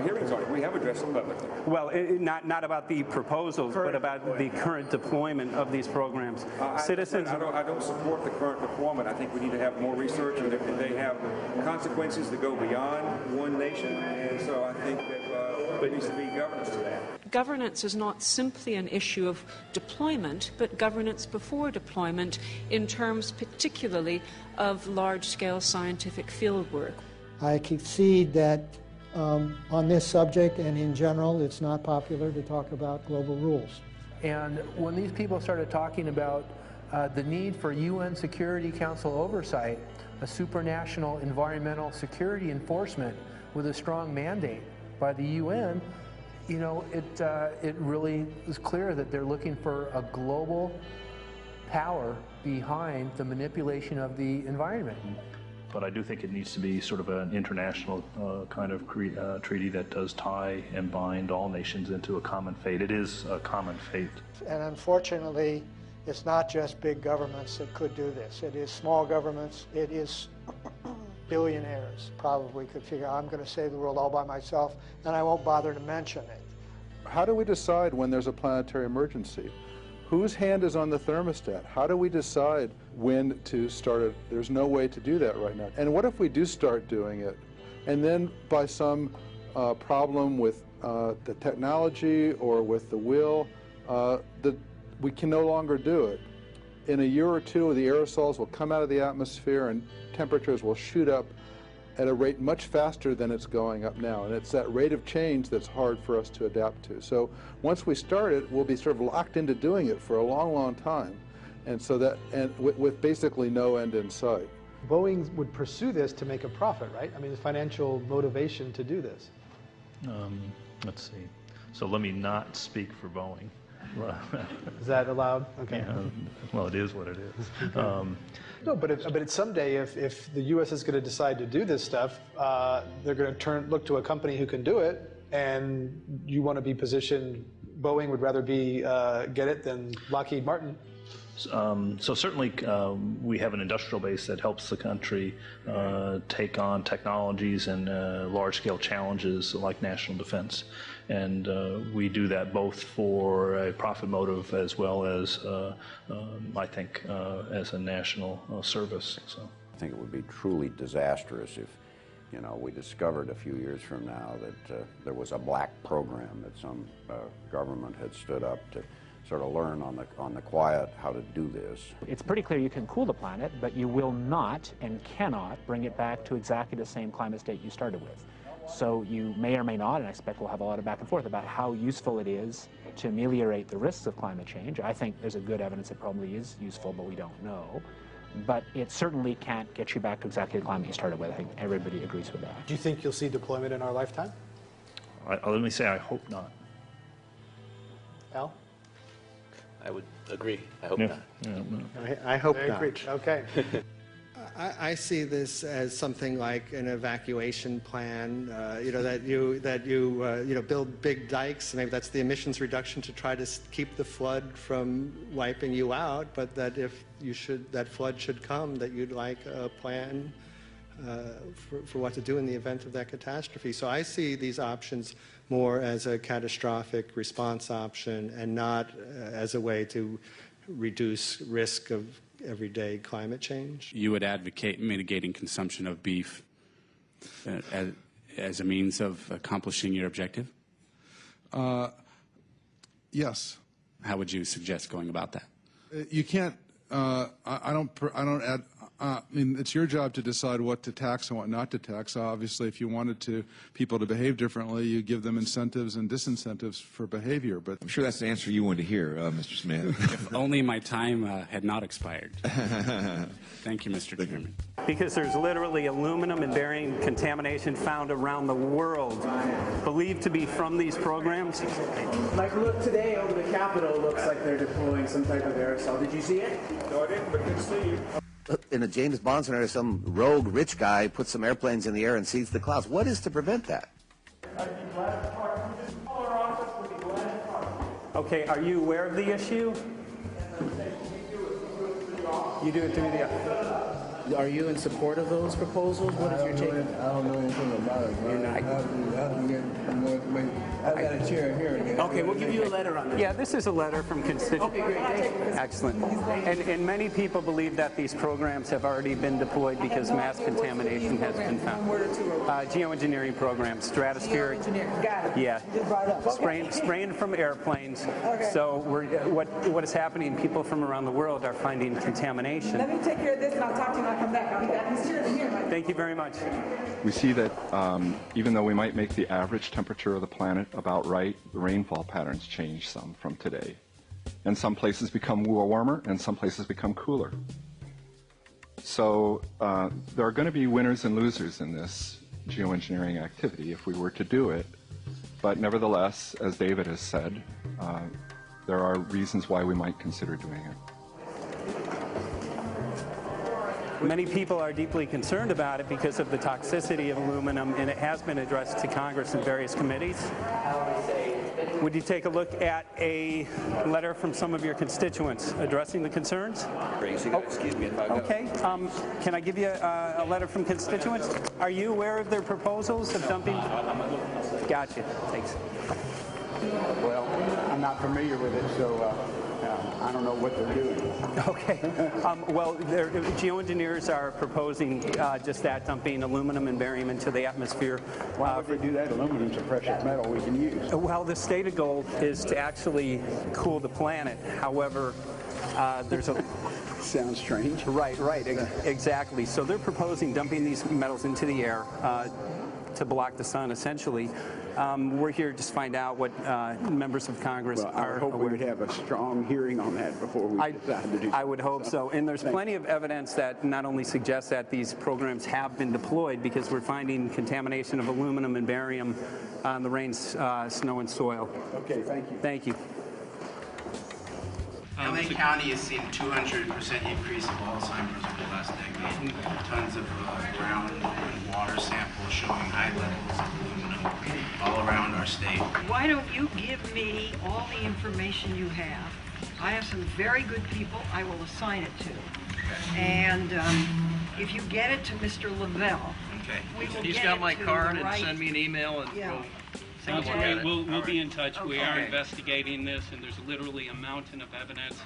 hearings on it. We have addressed them publicly. Well, not about the proposals, but about the current deployment of these programs. Citizens. I don't support the current deployment. I think we need to have more research, and they have consequences that go beyond one nation. And so I think that there needs to be governance to that. Governance is not simply an issue of deployment, but governance before deployment in terms particularly of large-scale scientific fieldwork. I concede that on this subject and in general, it's not popular to talk about global rules. And when these people started talking about the need for UN Security Council oversight, a supranational environmental security enforcement with a strong mandate by the UN, it really is clear that they're looking for a global power behind the manipulation of the environment. But I do think it needs to be sort of an international kind of treaty that does tie and bind all nations into a common fate. It is a common fate. And unfortunately, it's not just big governments that could do this. It is small governments. It is billionaires probably could figure, I'm going to save the world all by myself, and I won't bother to mention it. How do we decide when there's a planetary emergency? Whose hand is on the thermostat? How do we decide when to start it? There's no way to do that right now. And what if we do start doing it, and then by some problem with the technology or with the will, we can no longer do it? In a year or two, the aerosols will come out of the atmosphere and temperatures will shoot up at a rate much faster than it's going up now. And it's that rate of change that's hard for us to adapt to. So once we start it, we'll be sort of locked into doing it for a long, long time. And so that, and with basically no end in sight. Boeing would pursue this to make a profit, right? I mean, there's financial motivation to do this. Let's see. So let me not speak for Boeing. Is that allowed? Okay. Yeah, well, it is what it is. No, but someday, if the U.S. is going to decide to do this stuff, they're going to look to a company who can do it, and you want to be positioned. Boeing would rather be get it than Lockheed Martin. So certainly we have an industrial base that helps the country take on technologies and large-scale challenges like national defense. And we do that both for a profit motive as well as, I think, as a national service. So I think it would be truly disastrous if, you know, we discovered a few years from now that there was a black program that some government had stood up to sort of learn on the quiet how to do this. It's pretty clear you can cool the planet, but you will not and cannot bring it back to exactly the same climate state you started with. So you may or may not, and I expect we'll have a lot of back and forth about how useful it is to ameliorate the risks of climate change. I think there's a good evidence it probably is useful, but we don't know. But it certainly can't get you back to exactly the climate you started with. I think everybody agrees with that. Do you think you'll see deployment in our lifetime? Let me say I hope not. Al? I would agree. I hope not. Yeah, I hope Very not. preached. Okay. I see this as something like an evacuation plan. You know, that you build big dikes. Maybe that's the emissions reduction to try to keep the flood from wiping you out. But that if that flood should come, that you'd like a plan for what to do in the event of that catastrophe. So I see these options more as a catastrophic response option and not as a way to reduce risk of everyday climate change. You would advocate mitigating consumption of beef as a means of accomplishing your objective? Yes. How would you suggest going about that? You can't. I mean, it's your job to decide what to tax and what not to tax. Obviously, if you wanted people to behave differently, you give them incentives and disincentives for behavior. But I'm sure that's the answer you wanted to hear, Mr. Smith. If only my time had not expired. Thank you, Mr. Chairman. Because there's literally aluminum and barium contamination found around the world, believed to be from these programs. Like, look, today over the Capitol looks like they're deploying some type of aerosol. Did you see it? No, I didn't, but good to see you. In a James Bond scenario, some rogue rich guy puts some airplanes in the air and sees the clouds. What is to prevent that? Okay, are you aware of the issue? You do it through the... Are you in support of those proposals? What is your take? I don't know anything about it. You're not. I have to get more information. I've got a chair here. Okay, we'll give you a letter on that. Yeah, this is a letter from constituents. Okay, great. Excellent. And many people believe that these programs have already been deployed because mass contamination has been found. Geoengineering programs, stratospheric. Got it. Yeah. Spraying from airplanes. Okay. So what is happening, people from around the world are finding contamination. Let me take care of this and I'll talk to you when I come back. I'll be back. He's here. Thank you very much. We see that even though we might make the average temperature of the planet about right, the rainfall patterns change some from today. And some places become warmer and some places become cooler. So there are going to be winners and losers in this geoengineering activity if we were to do it. But nevertheless, as David has said, there are reasons why we might consider doing it. Many people are deeply concerned about it because of the toxicity of aluminum, and it has been addressed to Congress in various committees. Would you take a look at a letter from some of your constituents addressing the concerns? Excuse me if I go. Okay. Can I give you a letter from constituents? Are you aware of their proposals of dumping? Gotcha. Thanks. Well, I'm not familiar with it, so I don't know what they're doing. Okay. Well, geoengineers are proposing just that, dumping aluminum and barium into the atmosphere. Why would they do that? Aluminum's a precious metal we can use. Well, the stated goal is to actually cool the planet. However, there's a... Sounds strange. Right, exactly. So they're proposing dumping these metals into the air to block the sun, essentially. We're here just to find out what members of Congress are I hope aware. we would have a strong hearing on that before we decide to do I would hope so. And there's plenty of evidence that not only suggests that these programs have been deployed, because we're finding contamination of aluminum and barium on the rain, snow, and soil. Okay, thank you. Thank you. LA County has seen 200% increase of Alzheimer's over the last decade. Tons of ground and water samples showing high levels of aluminum all around our state. Why don't you give me all the information you have, I have some very good people I will assign it to. And if you get it to Mr. Lavelle, we will He's get got it my to card the and right... send me an email and we'll Sounds take a look at great. it. We'll be in touch. We are Okay. investigating this, and there's literally a mountain of evidence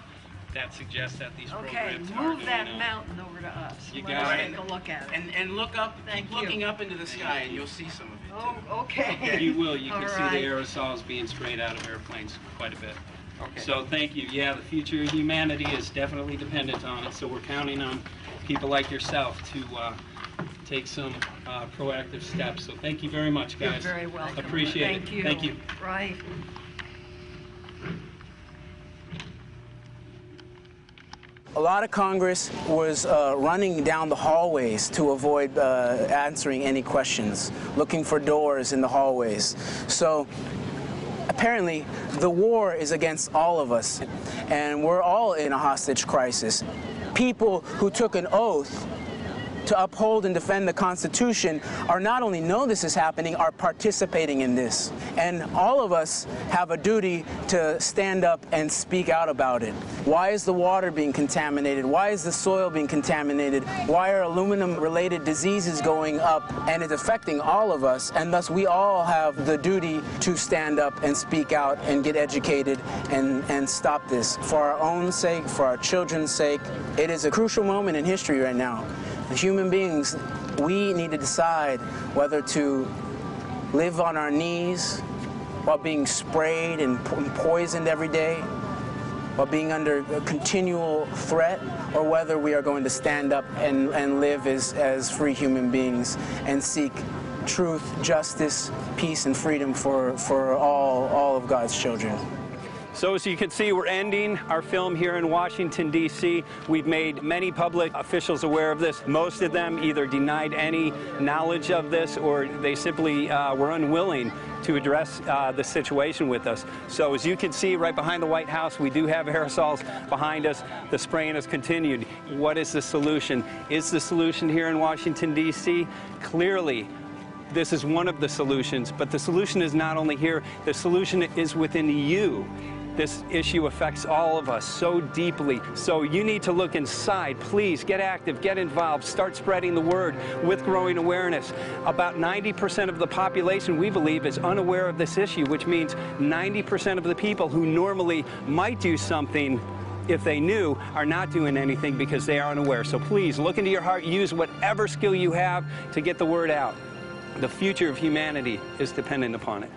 that suggests that these Okay, programs are move doing that it. mountain over to us. You Let us got it. take a look at it. And look up, Thank keep looking you. up into the sky and you'll see some of it too. Oh, okay. You will. You can All see right. the aerosols being sprayed out of airplanes quite a bit. Okay. So thank you. Yeah, the future of humanity is definitely dependent on it. So we're counting on people like yourself to take some proactive steps. So thank you very much, guys. You're very welcome. Appreciate Thank it. you. Thank you. Right. A lot of Congress was running down the hallways to avoid answering any questions, looking for doors in the hallways. So apparently the war is against all of us, and we're all in a hostage crisis. People who took an oath to uphold and defend the Constitution are not only know this is happening, are participating in this. And all of us have a duty to stand up and speak out about it. Why is the water being contaminated? Why is the soil being contaminated? Why are aluminum-related diseases going up? And it's affecting all of us, and thus we all have the duty to stand up and speak out and get educated and stop this. For our own sake, for our children's sake, it is a crucial moment in history right now. The human beings, we need to decide whether to live on our knees while being sprayed and poisoned every day, while being under a continual threat, or whether we are going to stand up and live as free human beings and seek truth, justice, peace, and freedom for all of God's children. So as you can see, we're ending our film here in Washington, D.C. We've made many public officials aware of this. Most of them either denied any knowledge of this or they simply were unwilling to address the situation with us. So as you can see right behind the White House, we do have aerosols behind us. The spraying has continued. What is the solution? Is the solution here in Washington, D.C.? Clearly, this is one of the solutions, but the solution is not only here, the solution is within you. This issue affects all of us so deeply. So you need to look inside. Please get active, get involved, start spreading the word with growing awareness. About 90% of the population, we believe, is unaware of this issue, which means 90% of the people who normally might do something if they knew are not doing anything because they are unaware. So please look into your heart, use whatever skill you have to get the word out. The future of humanity is dependent upon it.